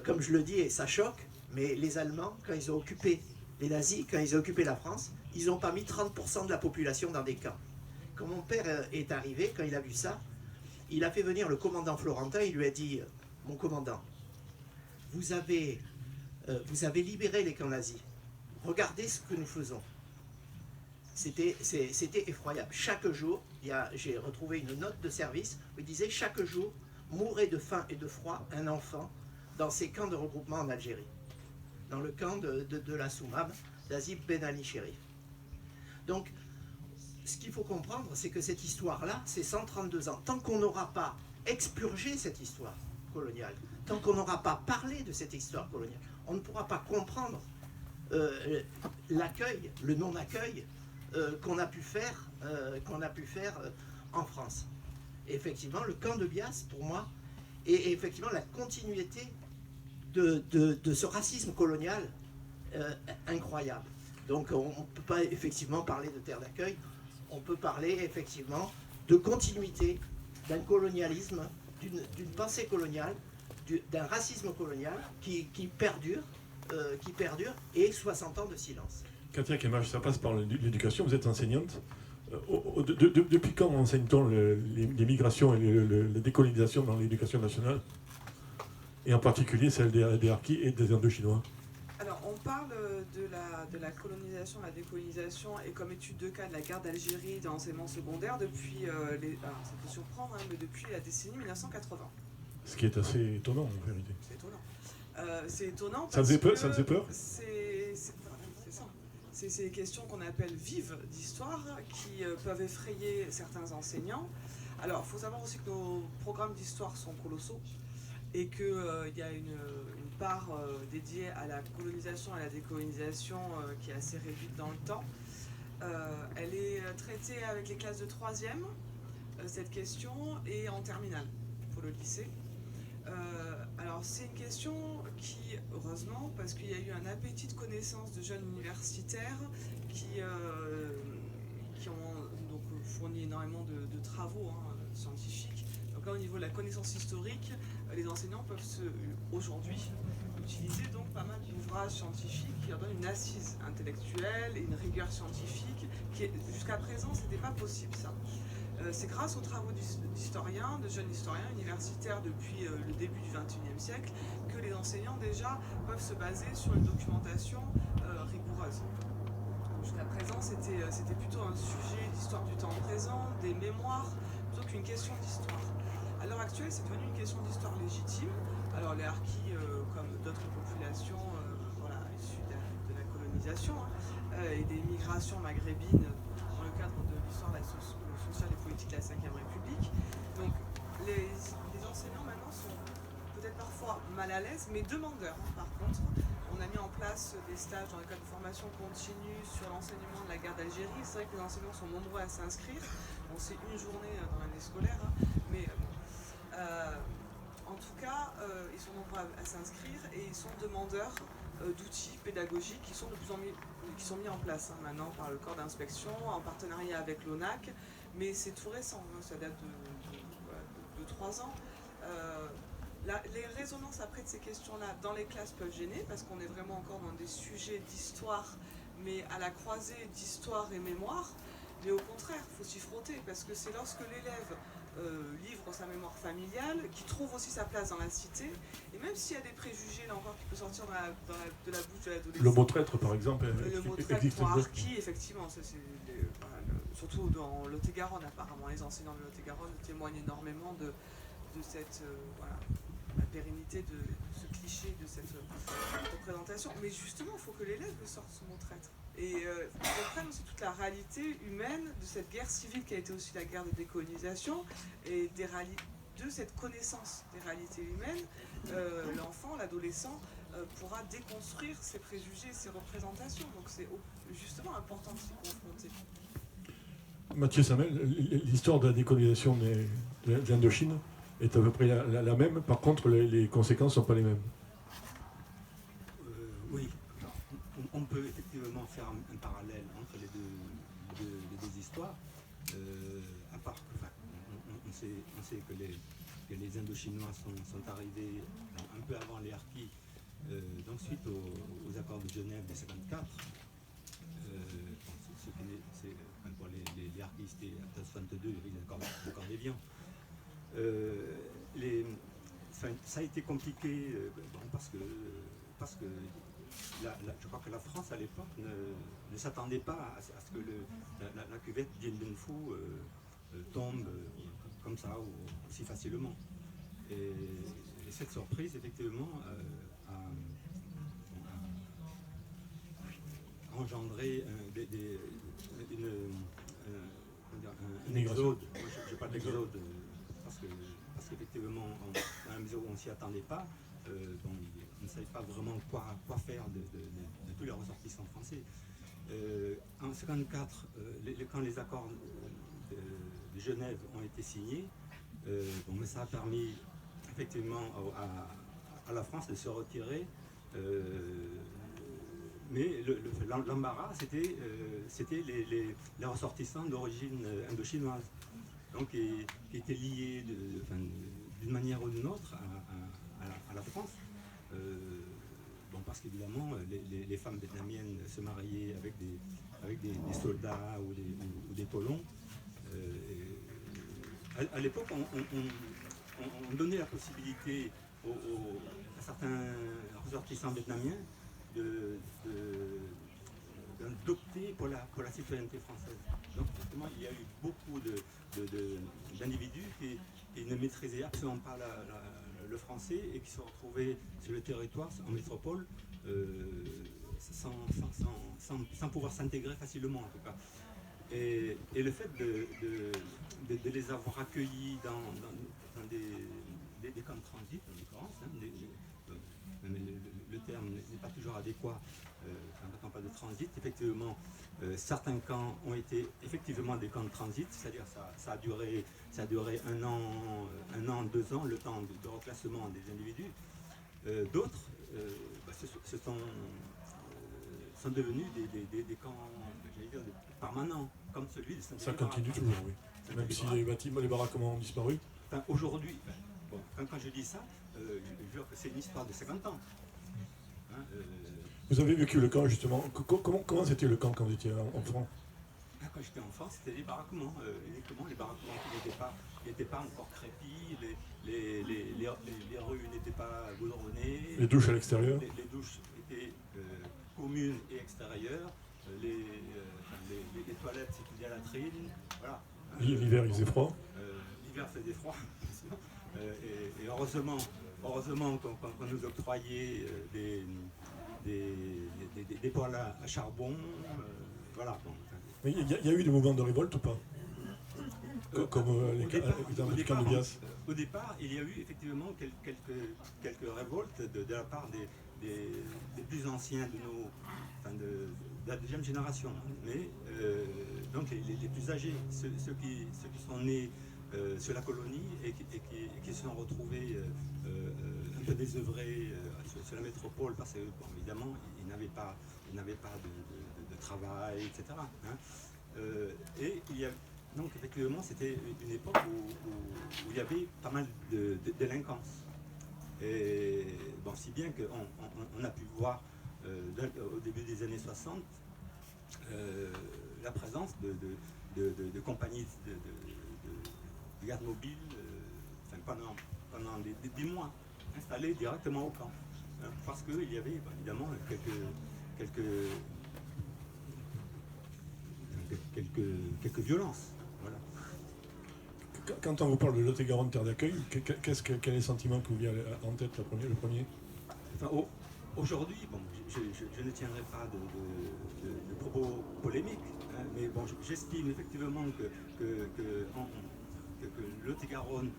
comme je le dis, et ça choque, mais les Allemands, quand ils ont occupé, les nazis, quand ils ont occupé la France, ils n'ont pas mis 30% de la population dans des camps. Quand mon père est arrivé, quand il a vu ça, il a fait venir le commandant Florentin, il lui a dit « Mon commandant, vous avez libéré les camps nazis. Regardez ce que nous faisons. » C'était effroyable. Chaque jour, j'ai retrouvé une note de service où il disait « Chaque jour, mourait de faim et de froid un enfant dans ces camps de regroupement en Algérie. » Dans le camp de la Soumam, d'Azib Ben Ali Chérif. Donc, ce qu'il faut comprendre, c'est que cette histoire-là, c'est 132 ans. Tant qu'on n'aura pas expurgé cette histoire coloniale, tant qu'on n'aura pas parlé de cette histoire coloniale, on ne pourra pas comprendre l'accueil, le non-accueil qu'on a pu faire en France. Et effectivement, le camp de Bias, pour moi, est effectivement la continuité de ce racisme colonial incroyable. Donc on ne peut pas effectivement parler de terre d'accueil, on peut parler effectivement de continuité d'un colonialisme, d'une pensée coloniale, d'un racisme colonial qui perdure et 60 ans de silence. Katia Kemach, ça passe par l'éducation, vous êtes enseignante. Depuis quand enseigne-t-on les migrations et la décolonisation dans l'éducation nationale? Et en particulier celle des Harkis et des Indochinois? Alors, on parle de la colonisation, la décolonisation et comme étude de cas de la guerre d'Algérie dans l'enseignement secondaire depuis, alors ça peut surprendre, hein, mais depuis la décennie 1980. Ce qui est assez étonnant en vérité. C'est étonnant. C'est étonnant parce Ça faisait peur, que ça faisait peur. c'est ça. C'est des questions qu'on appelle vives d'histoire qui peuvent effrayer certains enseignants. Alors, il faut savoir aussi que nos programmes d'histoire sont colossaux et qu'il y a une part dédiée à la colonisation et à la décolonisation qui est assez réduite dans le temps. Elle est traitée avec les classes de 3e, cette question, et en terminale pour le lycée. Alors c'est une question qui, heureusement, parce qu'il y a eu un appétit de connaissance de jeunes universitaires qui ont donc fourni énormément de travaux scientifiques. Donc là, au niveau de la connaissance historique, les enseignants peuvent aujourd'hui utiliser donc pas mal d'ouvrages scientifiques qui leur donnent une assise intellectuelle et une rigueur scientifique qui, jusqu'à présent, c'était pas possible ça. C'est grâce aux travaux d'historiens, de jeunes historiens universitaires depuis le début du XXIe siècle, que les enseignants déjà peuvent se baser sur une documentation rigoureuse. Jusqu'à présent, c'était plutôt un sujet d'histoire du temps présent, des mémoires, plutôt qu'une question d'histoire. À l'heure actuelle, c'est devenu une question d'histoire légitime. Alors les harkis, comme d'autres populations issues de la colonisation et des migrations maghrébines dans le cadre de l'histoire sociale et politique de la Ve République. Donc les enseignants maintenant sont peut-être parfois mal à l'aise, mais demandeurs par contre. On a mis en place des stages dans le cadre de formation continue sur l'enseignement de la guerre d'Algérie. C'est vrai que les enseignants sont nombreux à s'inscrire. Bon, c'est une journée dans l'année scolaire, mais en tout cas, ils sont nombreux à s'inscrire et ils sont demandeurs d'outils pédagogiques qui sont mis en place maintenant par le corps d'inspection en partenariat avec l'ONAC, mais c'est tout récent, ça date de 3 ans. Les résonances après de ces questions-là dans les classes peuvent gêner parce qu'on est vraiment encore dans des sujets d'histoire, mais à la croisée d'histoire et mémoire. Mais au contraire, il faut s'y frotter parce que c'est lorsque l'élève livre sa mémoire familiale, qui trouve aussi sa place dans la cité, et même s'il y a des préjugés là encore qui peut sortir de la bouche de l'adolescent. Le mot traître par exemple le mot traître ou harki, effectivement, surtout dans Lot-et-Garonne apparemment, les enseignants de Lot-et-Garonne témoignent énormément de cette la pérennité de ce cliché, de cette représentation. Mais justement, il faut que l'élève sorte ce mot traître. Et comprenne aussi toute la réalité humaine de cette guerre civile qui a été aussi la guerre de décolonisation et de cette connaissance des réalités humaines. L'enfant, l'adolescent pourra déconstruire ses préjugés, ses représentations. Donc c'est justement important de s'y confronter. Mathieu Samel, l'histoire de la décolonisation de l'Indochine est à peu près la même, par contre les conséquences ne sont pas les mêmes. Oui, on peut effectivement faire un parallèle entre les deux histoires, à part on sait que les Indochinois sont arrivés un peu avant les Harkis, donc suite aux accords de Genève de 1954. Pour les Harkis, c'était en 1962, les accords d'Évian. Ça a été compliqué parce que je crois que la France à l'époque ne s'attendait pas à ce que la cuvette Dien Bien Phu tombe comme ça aussi facilement. Et cette surprise effectivement a engendré un exode. Moi, je parle d'exode parce qu'effectivement, dans la mesure où on ne s'y attendait pas, on ne savait pas vraiment quoi faire de tous les ressortissants français. En 1954, quand les accords de Genève ont été signés, mais ça a permis effectivement à la France de se retirer. Mais l'embarras, c'était les ressortissants d'origine indochinoise, donc qui étaient liés d'une manière ou d'une autre à la France. Parce qu'évidemment, les femmes vietnamiennes se mariaient avec des soldats ou des colons. À l'époque, on donnait la possibilité à certains ressortissants vietnamiens d'opter pour la citoyenneté française. Donc justement, il y a eu beaucoup d'individus qui ne maîtrisaient absolument pas le français et qui se retrouvaient sur le territoire, en métropole, sans pouvoir s'intégrer facilement en tout cas. Et le fait de les avoir accueillis dans des camps de transit, en l'occurrence, le terme n'est pas toujours adéquat quand on parle de transit. Effectivement, certains camps ont été effectivement des camps de transit, c'est-à-dire ça a duré un an, 2 ans, le temps de reclassement des individus. D'autres sont devenus des camps, j'allais dire, permanents, comme celui de Saint-Denis. Ça continue toujours, oui. Même si les bâtiments, les baraquements ont disparu. Enfin, aujourd'hui, quand je dis ça, je veux que c'est une histoire de 50 ans. Hein, Vous avez vécu le camp justement. Comment c'était le camp quand vous étiez enfant? Quand j'étais enfant, c'était les baraquements. Uniquement les baraquements qui n'étaient pas encore crépis, les rues n'étaient pas goudronnées. Les douches à l'extérieur? Les douches étaient communes et extérieures. Les toilettes, c'était des latrines. Voilà. L'hiver, il faisait froid? L'hiver faisait froid. Et heureusement qu'on nous octroyait des poêles à charbon. Voilà. Bon. Mais il y a eu des mouvements de révolte ou pas? Comme les camps de Bias? Au départ, il y a eu effectivement quelques révoltes de la part des plus anciens de la deuxième génération. Mais donc les plus âgés, ceux qui sont nés sur la colonie et qui se sont retrouvés un peu désœuvrés sur la métropole parce que, bon, évidemment, ils n'avaient pas de travail, etc. Hein. Et il y a, donc, effectivement, c'était une époque où il y avait pas mal de délinquance. Et bon, si bien qu'on a pu voir au début des années 60 la présence de compagnies de garde mobile pendant des mois installés directement au camp. Hein, parce qu'il y avait évidemment quelques violences. Voilà. Quand on vous parle de Lot-et-Garonne, terre d'accueil, quel est le sentiment que vous vient en tête le premier? Enfin, aujourd'hui, bon, je ne tiendrai pas de propos polémiques, hein, mais bon, j'estime effectivement que Lot-et-Garonne,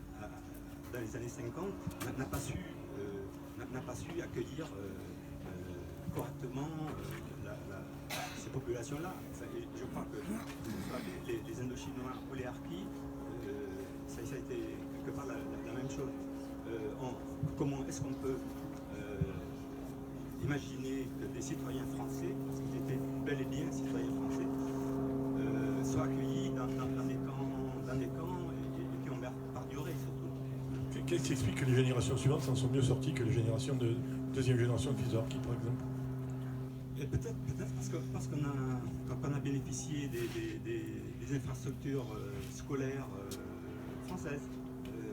dans les années 50, n'a pas su accueillir correctement ces populations-là. Enfin, je crois que les Indochinois ou les Harkis, ça a été quelque part la même chose. Comment est-ce qu'on peut imaginer que des citoyens français, parce qu'ils étaient bel et bien citoyens français, soient accueillis dans des camps et qui ont perduré surtout. Qu'est-ce qui explique que les générations suivantes s'en sont mieux sorties que les générations de deuxième génération de fils de Harkis, par exemple? Peut-être parce qu'on a bénéficié des infrastructures scolaires françaises.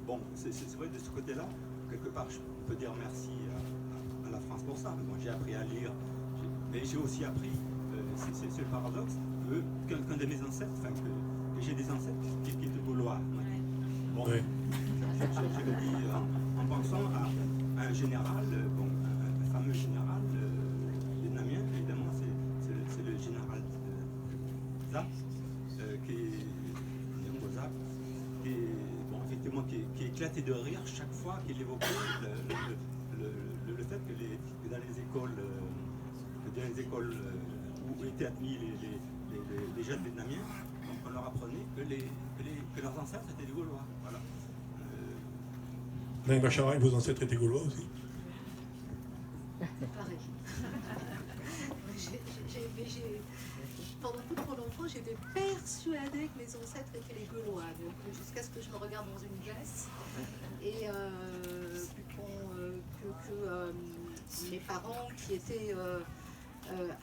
Bon, c'est vrai de ce côté-là, quelque part, on peut dire merci à la France pour ça. Moi, j'ai appris à lire, mais j'ai aussi appris, c'est le paradoxe, qu'un de mes ancêtres, que j'ai des ancêtres qui étaient gaulois. Bon, oui. Je le dis en pensant à un général, un fameux général vietnamien, évidemment, c'est le général Zap, qui éclatait de rire chaque fois qu'il évoquait le fait que dans les écoles, où étaient admis les jeunes vietnamiens, on leur apprenait que leurs ancêtres étaient des Gaulois. Voilà. Dans Bachara, vos ancêtres étaient Gaulois aussi? Pareil. Pendant toute mon enfance, j'étais persuadée que mes ancêtres étaient les Gaulois, donc jusqu'à ce que je me regarde dans une glace et que mes parents, qui étaient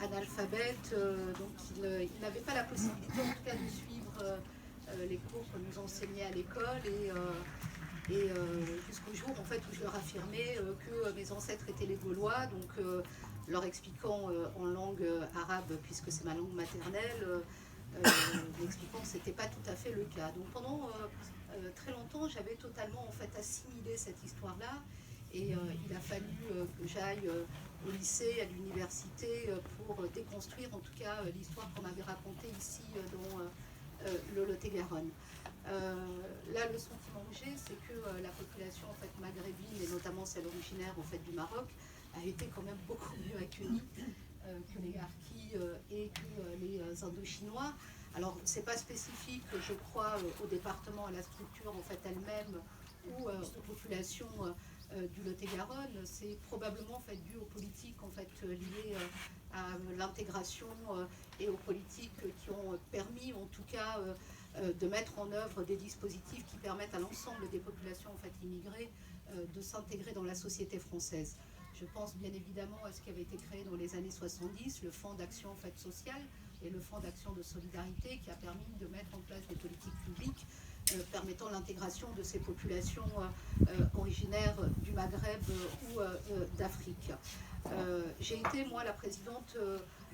analphabètes, donc ils n'avaient pas la possibilité, en tout cas, de suivre les cours qu'on nous enseignait à l'école et jusqu'au jour en fait où je leur affirmais que mes ancêtres étaient les Gaulois, donc leur expliquant en langue arabe, puisque c'est ma langue maternelle, m'expliquant que ce n'était pas tout à fait le cas. Donc pendant très longtemps, j'avais totalement en fait assimilé cette histoire-là, et il a fallu que j'aille au lycée, à l'université, pour déconstruire en tout cas l'histoire qu'on m'avait racontée ici dans le Lot-et-Garonne. Là, le sentiment que j'ai, c'est que la population en fait maghrébine, et notamment celle originaire en fait du Maroc, a été quand même beaucoup mieux accueillie que les Harkis et que les Indochinois. Alors, c'est pas spécifique, je crois, au département, à la structure en fait elle-même ou aux populations du Lot-et-Garonne. C'est probablement en fait dû aux politiques en fait liées à l'intégration et aux politiques qui ont permis, en tout cas, de mettre en œuvre des dispositifs qui permettent à l'ensemble des populations en fait immigrées de s'intégrer dans la société française. Je pense bien évidemment à ce qui avait été créé dans les années 70, le Fonds d'action en fait sociale et le Fonds d'action de solidarité, qui a permis de mettre en place des politiques publiques permettant l'intégration de ces populations originaires du Maghreb ou d'Afrique. J'ai été, moi, la présidente...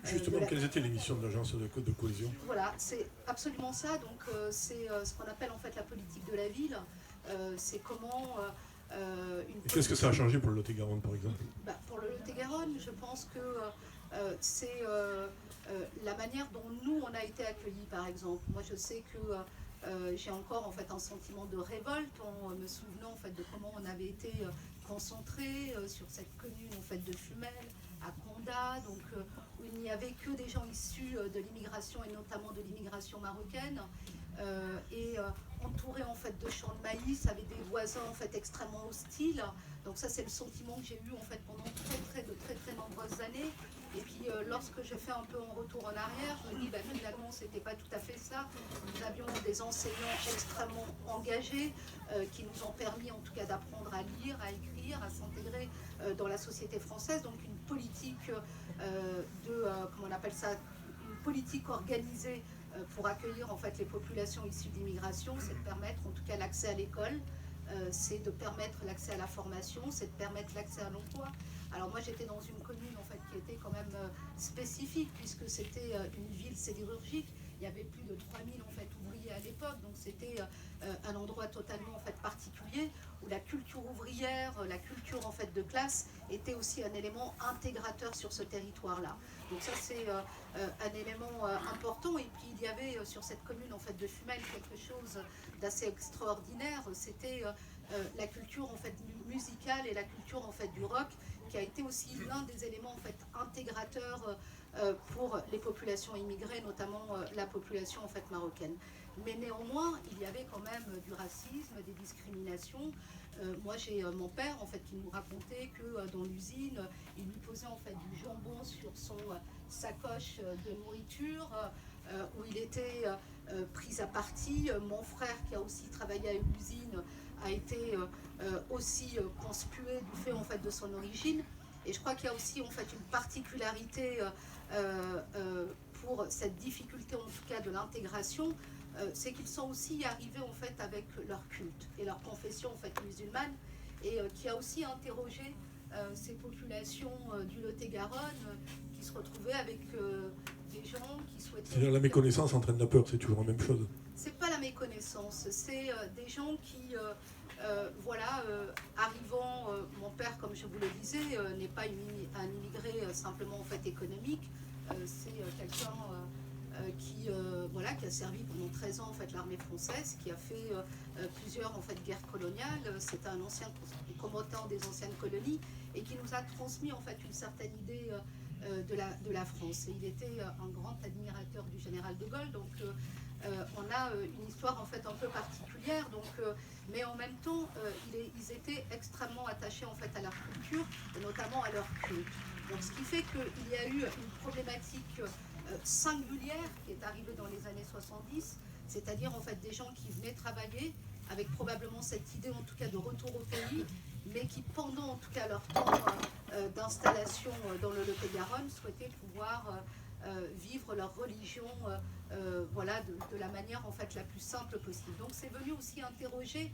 Justement, quelles étaient les missions de l'agence de cohésion? Voilà, c'est absolument ça. Donc, c'est ce qu'on appelle en fait la politique de la ville. C'est comment... Et qu'est-ce que ça a changé pour le Lot-et-Garonne, par exemple? Pour le Lot-et-Garonne, je pense que c'est la manière dont nous, on a été accueillis, par exemple. Moi, je sais que j'ai encore en fait un sentiment de révolte en me souvenant en fait de comment on avait été concentré sur cette commune en fait de Fumel, à Condat, donc où il n'y avait que des gens issus de l'immigration et notamment de l'immigration marocaine, et entouré en fait de champs de maïs avec des voisins en fait extrêmement hostiles. Donc ça, c'est le sentiment que j'ai eu en fait pendant de très nombreuses années. Et puis lorsque je fais un peu un retour en arrière, je me dis finalement c'était pas tout à fait ça. Nous avions des enseignants extrêmement engagés qui nous ont permis en tout cas d'apprendre à lire, à écrire, à s'intégrer dans la société française. Donc une politique comment on appelle ça, une politique organisée pour accueillir en fait les populations issues d'immigration, c'est de permettre en tout cas l'accès à l'école, c'est de permettre l'accès à la formation, c'est de permettre l'accès à l'emploi. Alors moi j'étais dans une commune en fait qui était quand même spécifique, puisque c'était une ville sidérurgique. Il y avait plus de 3000 en fait ouvriers à l'époque, donc c'était un endroit totalement en fait particulier où la culture ouvrière, la culture en fait de classe était aussi un élément intégrateur sur ce territoire-là. Donc ça c'est un élément important. Et puis il y avait sur cette commune en fait de Fumel quelque chose d'assez extraordinaire. C'était la culture en fait musicale et la culture en fait du rock, qui a été aussi l'un des éléments en fait intégrateurs pour les populations immigrées, notamment la population en fait marocaine. Mais néanmoins, il y avait quand même du racisme, des discriminations. Moi, j'ai mon père en fait qui nous racontait que dans l'usine, il lui posait en fait du jambon sur son sacoche de nourriture, où il était pris à partie. Mon frère, qui a aussi travaillé à l'usine, a été aussi conspué du fait en fait de son origine. Et je crois qu'il y a aussi en fait une particularité pour cette difficulté en tout cas de l'intégration, c'est qu'ils sont aussi arrivés en fait avec leur culte et leur confession en fait musulmane, et qui a aussi interrogé ces populations du Lot-et-Garonne qui se retrouvaient avec des gens qui souhaitaient... C'est-à-dire la méconnaissance entraîne la peur, c'est toujours la même chose. C'est pas la méconnaissance, c'est des gens qui, arrivant, mon père, comme je vous le disais, n'est pas un immigré simplement en fait économique, c'est quelqu'un qui a servi pendant 13 ans en fait l'armée française, qui a fait plusieurs en fait guerres coloniales. C'est un ancien combattant des anciennes colonies et qui nous a transmis en fait une certaine idée de la France. Et il était un grand admirateur du général de Gaulle, donc on a une histoire en fait un peu particulière, donc, mais en même temps ils étaient extrêmement attachés en fait à leur culture et notamment à leur culte. Donc ce qui fait qu'il y a eu une problématique singulière qui est arrivée dans les années 70, c'est-à-dire en fait des gens qui venaient travailler avec probablement cette idée en tout cas de retour au pays, mais qui pendant en tout cas leur temps d'installation dans le Lot-et-Garonne souhaitaient pouvoir vivre leur religion de la manière en fait la plus simple possible. Donc c'est venu aussi interroger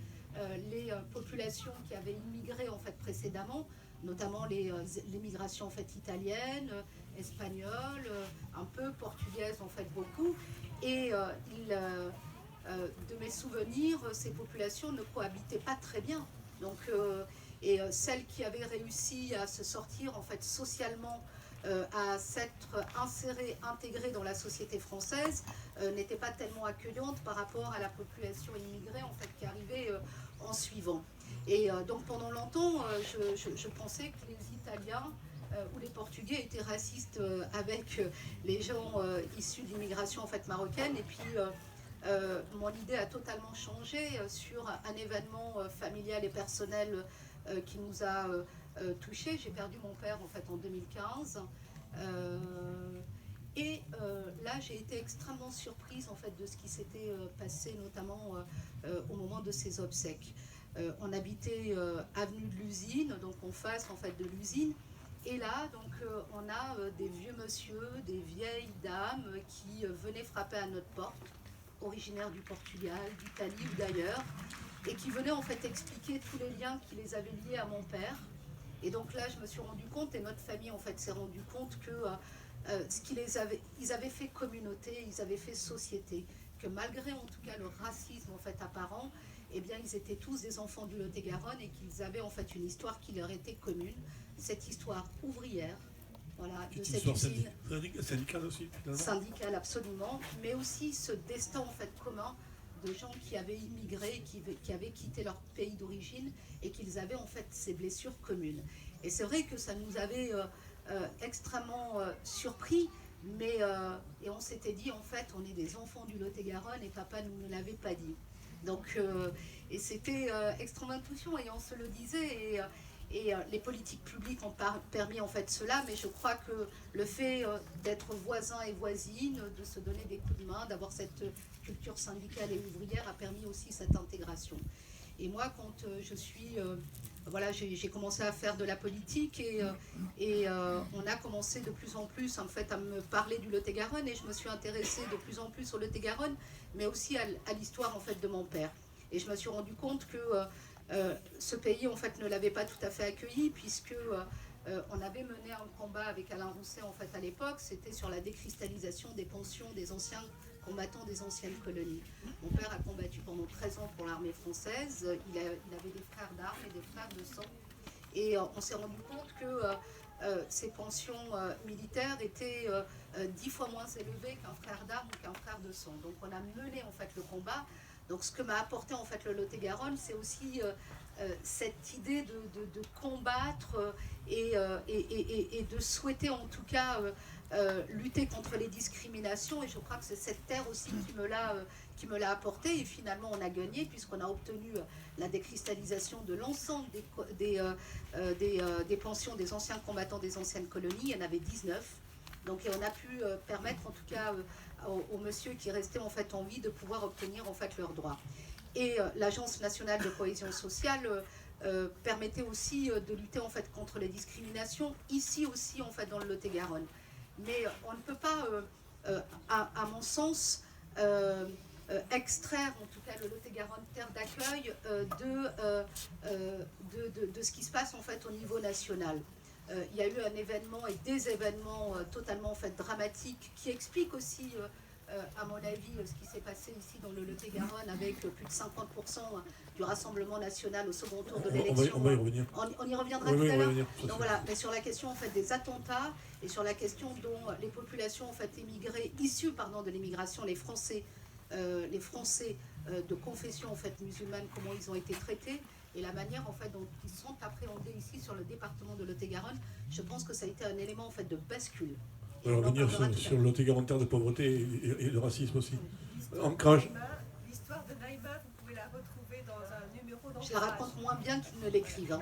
les populations qui avaient immigré en fait précédemment notamment l'immigration en fait italienne, espagnole, un peu portugaise en fait beaucoup. Et de mes souvenirs, ces populations ne cohabitaient pas très bien. Donc, celles qui avaient réussi à se sortir en fait socialement, à s'être insérées, intégrées dans la société française, n'étaient pas tellement accueillantes par rapport à la population immigrée en fait qui arrivait en suivant. Et donc pendant longtemps, je pensais que les Italiens ou les Portugais étaient racistes avec les gens issus de l'immigration en fait marocaine. Et puis mon idée a totalement changé sur un événement familial et personnel qui nous a touchés. J'ai perdu mon père en fait en 2015. Là, j'ai été extrêmement surprise en fait de ce qui s'était passé, notamment au moment de ses obsèques. On habitait avenue de l'usine, donc en face en fait de l'usine. Et là, donc, on a des vieux monsieur, des vieilles dames qui venaient frapper à notre porte, originaires du Portugal, d'Italie ou d'ailleurs, et qui venaient en fait expliquer tous les liens qui les avaient liés à mon père. Et donc là, je me suis rendu compte, et notre famille en fait s'est rendu compte que ils avaient fait communauté, ils avaient fait société, que malgré en tout cas le racisme en fait apparent, eh bien ils étaient tous des enfants du Lot-et-Garonne et qu'ils avaient en fait une histoire qui leur était commune, cette histoire ouvrière, voilà, de cette usine syndicale aussi, finalement. Syndicale absolument, mais aussi ce destin en fait commun de gens qui avaient immigré, qui avaient quitté leur pays d'origine et qu'ils avaient en fait ces blessures communes. Et c'est vrai que ça nous avait extrêmement surpris, mais et on s'était dit en fait on est des enfants du Lot-et-Garonne et papa nous ne l'avait pas dit. Donc et c'était extrêmement touchant et on se le disait et les politiques publiques ont permis en fait cela, mais je crois que le fait d'être voisins et voisines, de se donner des coups de main, d'avoir cette culture syndicale et ouvrière a permis aussi cette intégration. Et moi, quand je suis, voilà, j'ai commencé à faire de la politique et on a commencé de plus en plus en fait à me parler du Lot-et-Garonne et je me suis intéressée de plus en plus au Lot-et-Garonne, mais aussi à l'histoire en fait de mon père. Et je me suis rendu compte que ce pays en fait ne l'avait pas tout à fait accueilli puisque on avait mené un combat avec Alain Rousset en fait à l'époque, c'était sur la décristallisation des pensions des anciens combattants des anciennes colonies. Mon père a combattu pendant 13 ans pour l'armée française, il avait des frères d'armes et des frères de sang et on s'est rendu compte que ces pensions militaires étaient 10 fois moins élevées qu'un frère d'armes ou qu'un frère de sang. Donc on a mené en fait le combat. Donc ce que m'a apporté en fait le Lot-et-Garonne, c'est aussi cette idée de combattre et de souhaiter en tout cas lutter contre les discriminations. Et je crois que c'est cette terre aussi qui me l'a apporté. Et finalement, on a gagné puisqu'on a obtenu la décristallisation de l'ensemble des pensions des anciens combattants des anciennes colonies. Il y en avait 19. Donc et on a pu permettre en tout cas aux messieurs qui restaient en fait en vie de pouvoir obtenir en fait leurs droits. Et l'Agence nationale de cohésion sociale permettait aussi de lutter en fait contre les discriminations, ici aussi en fait dans le Lot-et-Garonne. Mais on ne peut pas, à mon sens, extraire en tout cas le Lot-et-Garonne terre d'accueil de ce qui se passe en fait au niveau national. Il y a eu un événement et des événements totalement en fait dramatiques qui expliquent aussi, à mon avis, ce qui s'est passé ici dans le Lot-et-Garonne avec plus de 50% du Rassemblement national au second tour de l'élection. On va y revenir. On y reviendra tout à l'heure. Donc voilà, mais sur la question en fait des attentats et sur la question dont les populations en fait immigrées, issues de l'immigration, les Français de confession en fait musulmane, comment ils ont été traités. Et la manière en fait dont ils sont appréhendés ici sur le département de Lot-et-Garonne, je pense que ça a été un élément en fait de bascule. On va revenir sur le Lot-et-Garonne, terre de pauvreté et de racisme aussi. Ancrage. L'histoire de Naïma, vous pouvez la retrouver dans un numéro d'Ancrage. Je la raconte moins bien qu'ils ne l'écrivent. Hein.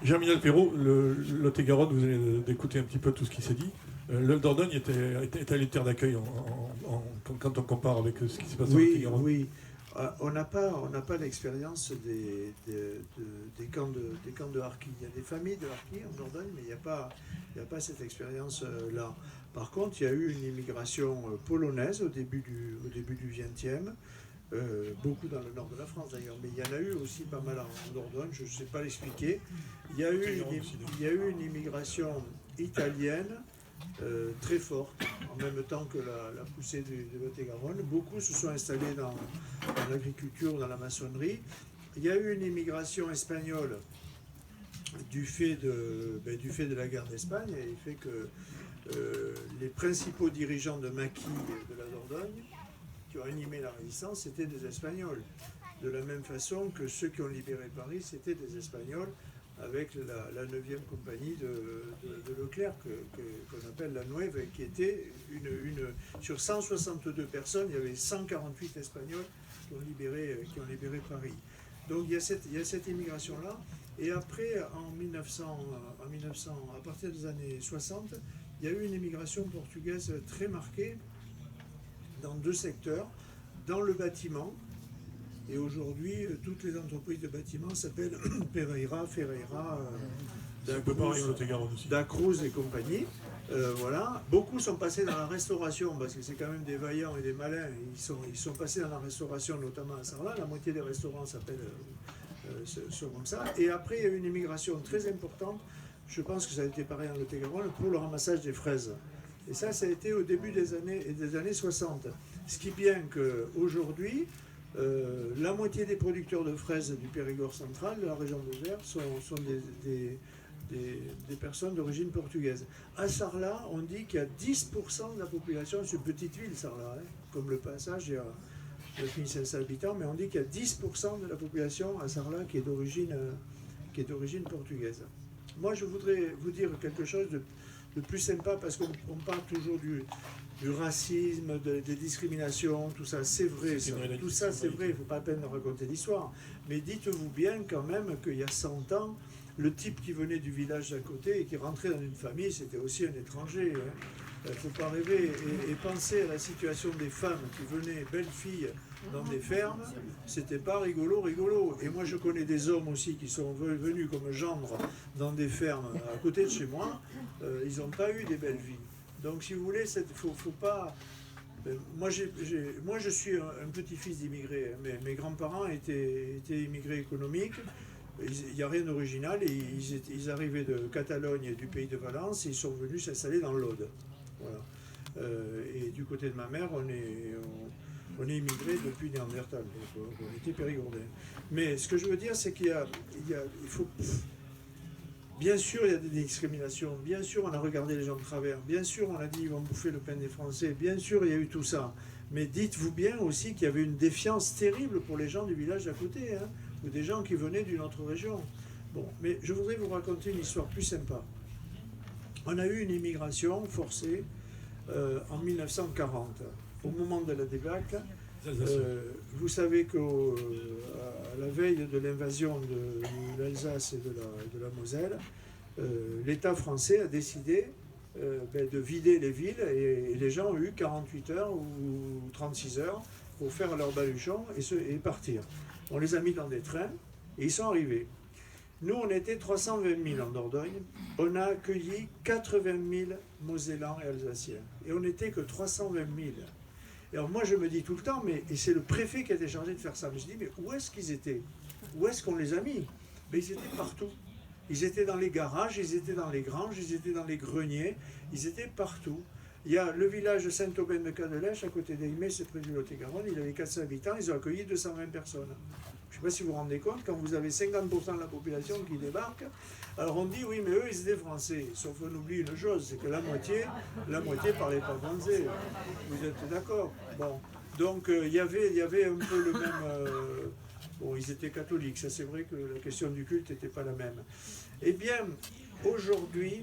Jean-Michel Perrault, le Lot-et-Garonne, vous allez d'écouter un petit peu tout ce qui s'est dit. Le Dordogne était une terre d'accueil quand on compare avec ce qui se passe dans le Lot-et-Garonne. Oui. On n'a pas l'expérience des camps de harkis. Il y a des familles de harkis en Dordogne, mais il n'y a pas cette expérience-là. Par contre, il y a eu une immigration polonaise au début du XXe, beaucoup dans le nord de la France d'ailleurs, mais il y en a eu aussi pas mal en Dordogne, je ne sais pas l'expliquer. Il y a eu une immigration italienne très forte, en même temps que la poussée de Lot-et-Garonne. Beaucoup se sont installés dans l'agriculture, dans la maçonnerie. Il y a eu une immigration espagnole du fait de la guerre d'Espagne, et il fait que les principaux dirigeants de maquis de la Dordogne qui ont animé la résistance, c'était des Espagnols. De la même façon que ceux qui ont libéré Paris, c'était des Espagnols, avec la 9e compagnie de Leclerc, qu'on appelle la Nueve, qui était sur 162 personnes, il y avait 148 Espagnols qui ont libéré Paris. Donc il y a cette immigration-là. Et après, à partir des années 60, il y a eu une immigration portugaise très marquée dans 2 secteurs, dans le bâtiment, et aujourd'hui toutes les entreprises de bâtiment s'appellent Pereira, Ferreira, Dacruz et compagnie. Voilà. Beaucoup sont passés dans la restauration, parce que c'est quand même des vaillants et des malins, ils sont passés dans la restauration, notamment à Sarlat, la moitié des restaurants sont comme ça, et après il y a eu une immigration très importante, je pense que ça a été pareil en Lot-et-Garonne, pour le ramassage des fraises. Et ça a été au début des années 60. Ce qui est bien qu'aujourd'hui, la moitié des producteurs de fraises du Périgord central, de la région de Gers, sont des personnes d'origine portugaise. À Sarlat, on dit qu'il y a 10% de la population, c'est une petite ville Sarlat, comme le Passage, il y a 9500 habitants, mais on dit qu'il y a 10% de la population à Sarlat qui est d'origine portugaise. Moi, je voudrais vous dire quelque chose de plus sympa, parce qu'on parle toujours du racisme, des discriminations, tout ça, c'est vrai. Tout ça, c'est vrai, il ne faut pas la peine de raconter l'histoire. Mais dites-vous bien quand même qu'il y a 100 ans, le type qui venait du village d'à côté et qui rentrait dans une famille, c'était aussi un étranger. Il ne faut pas rêver et penser à la situation des femmes qui venaient, belles filles, dans des fermes, c'était pas rigolo. Et moi je connais des hommes aussi qui sont venus comme gendre dans des fermes à côté de chez moi, ils n'ont pas eu des belles vies. Donc si vous voulez, faut pas... Moi je suis un petit-fils d'immigrés, mes grands-parents étaient immigrés économiques, il n'y a rien d'original, et ils arrivaient de Catalogne et du pays de Valence, et ils sont venus s'installer dans l'Aude. Voilà. Et du côté de ma mère, on est immigrés depuis Néandertal, donc on était périgordais. Mais ce que je veux dire, c'est qu'il faut... Bien sûr, il y a des discriminations, bien sûr, on a regardé les gens de travers, bien sûr, on a dit ils vont bouffer le pain des Français, bien sûr, il y a eu tout ça. Mais dites-vous bien aussi qu'il y avait une défiance terrible pour les gens du village d'à côté, hein, ou des gens qui venaient d'une autre région. Bon, mais je voudrais vous raconter une histoire plus sympa. On a eu une immigration forcée en 1940, au moment de la débâcle. Vous savez qu'à la veille de l'invasion de l'Alsace et de la Moselle, l'État français a décidé de vider les villes, et les gens ont eu 48 heures ou 36 heures pour faire leur baluchon et partir. On les a mis dans des trains et ils sont arrivés. Nous, on était 320 000 en Dordogne. On a accueilli 80 000 Mosellans et Alsaciens. Et on n'était que 320 000. Et alors moi, je me dis tout le temps, et c'est le préfet qui a été chargé de faire ça. Je me dis, mais où est-ce qu'ils étaient? Où est-ce qu'on les a mis? Mais ils étaient partout. Ils étaient dans les garages, ils étaient dans les granges, ils étaient dans les greniers, ils étaient partout. Il y a le village de Saint-Aubin de Cadelèche, à côté d'Aimé, c'est près du Lot-et-Garonne, il avait 400 habitants, ils ont accueilli 220 personnes. Je ne sais pas si vous vous rendez compte, quand vous avez 50% de la population qui débarque, alors on dit, oui, mais eux, ils étaient français. Sauf qu'on oublie une chose, c'est que la moitié ne parlait pas français. Vous êtes d'accord? Bon. Donc, il y avait un peu le même... bon, ils étaient catholiques, ça c'est vrai que la question du culte n'était pas la même. Eh bien, aujourd'hui,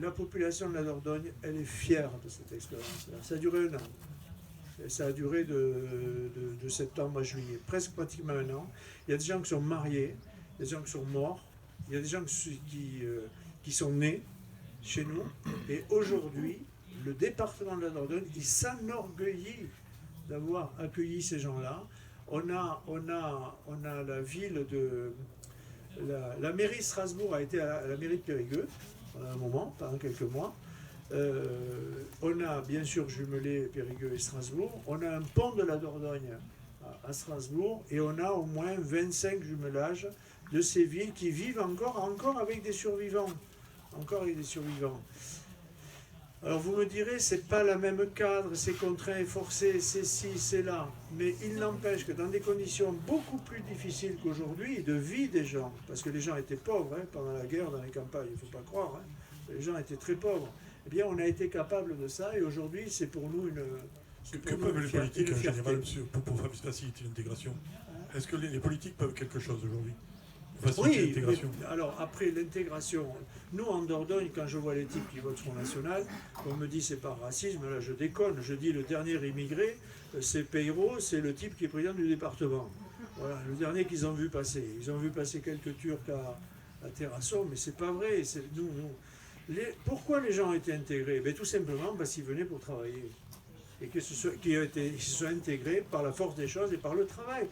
la population de la Dordogne, elle est fière de cette expérience-là. Ça a duré 1 an. Et ça a duré de septembre à juillet, presque pratiquement 1 an. Il y a des gens qui sont mariés, des gens qui sont morts, il y a des gens qui sont nés chez nous. Et aujourd'hui, le département de la Dordogne, il s'enorgueillit d'avoir accueilli ces gens-là. On a la ville de... La mairie de Strasbourg a été à la mairie de Périgueux pendant un moment, pendant quelques mois. On a bien sûr jumelé Périgueux et Strasbourg. On a un pont de la Dordogne à Strasbourg et on a au moins 25 jumelages de ces villes qui vivent encore avec des survivants. Encore avec des survivants. Alors vous me direz, c'est pas le même cadre, c'est contraint et forcé, c'est ci, c'est là. Mais il n'empêche que dans des conditions beaucoup plus difficiles qu'aujourd'hui, de vie des gens, parce que les gens étaient pauvres pendant la guerre dans les campagnes, il ne faut pas croire, les gens étaient très pauvres. Eh bien, on a été capable de ça et aujourd'hui, c'est pour nous une... Que peuvent les politiques en général pour faciliter l'intégration? Est-ce que les politiques peuvent quelque chose aujourd'hui? Oui, alors après l'intégration, nous en Dordogne, quand je vois les types qui votent Front National, on me dit c'est pas racisme, là je déconne, je dis le dernier immigré, c'est Peiro, c'est le type qui est président du département. Voilà, le dernier qu'ils ont vu passer. Ils ont vu passer quelques Turcs à Terrasson, mais c'est pas vrai. Pourquoi les gens ont été intégrés? Tout simplement parce qu'ils venaient pour travailler. Et qu'ils se sont intégrés par la force des choses et par le travail.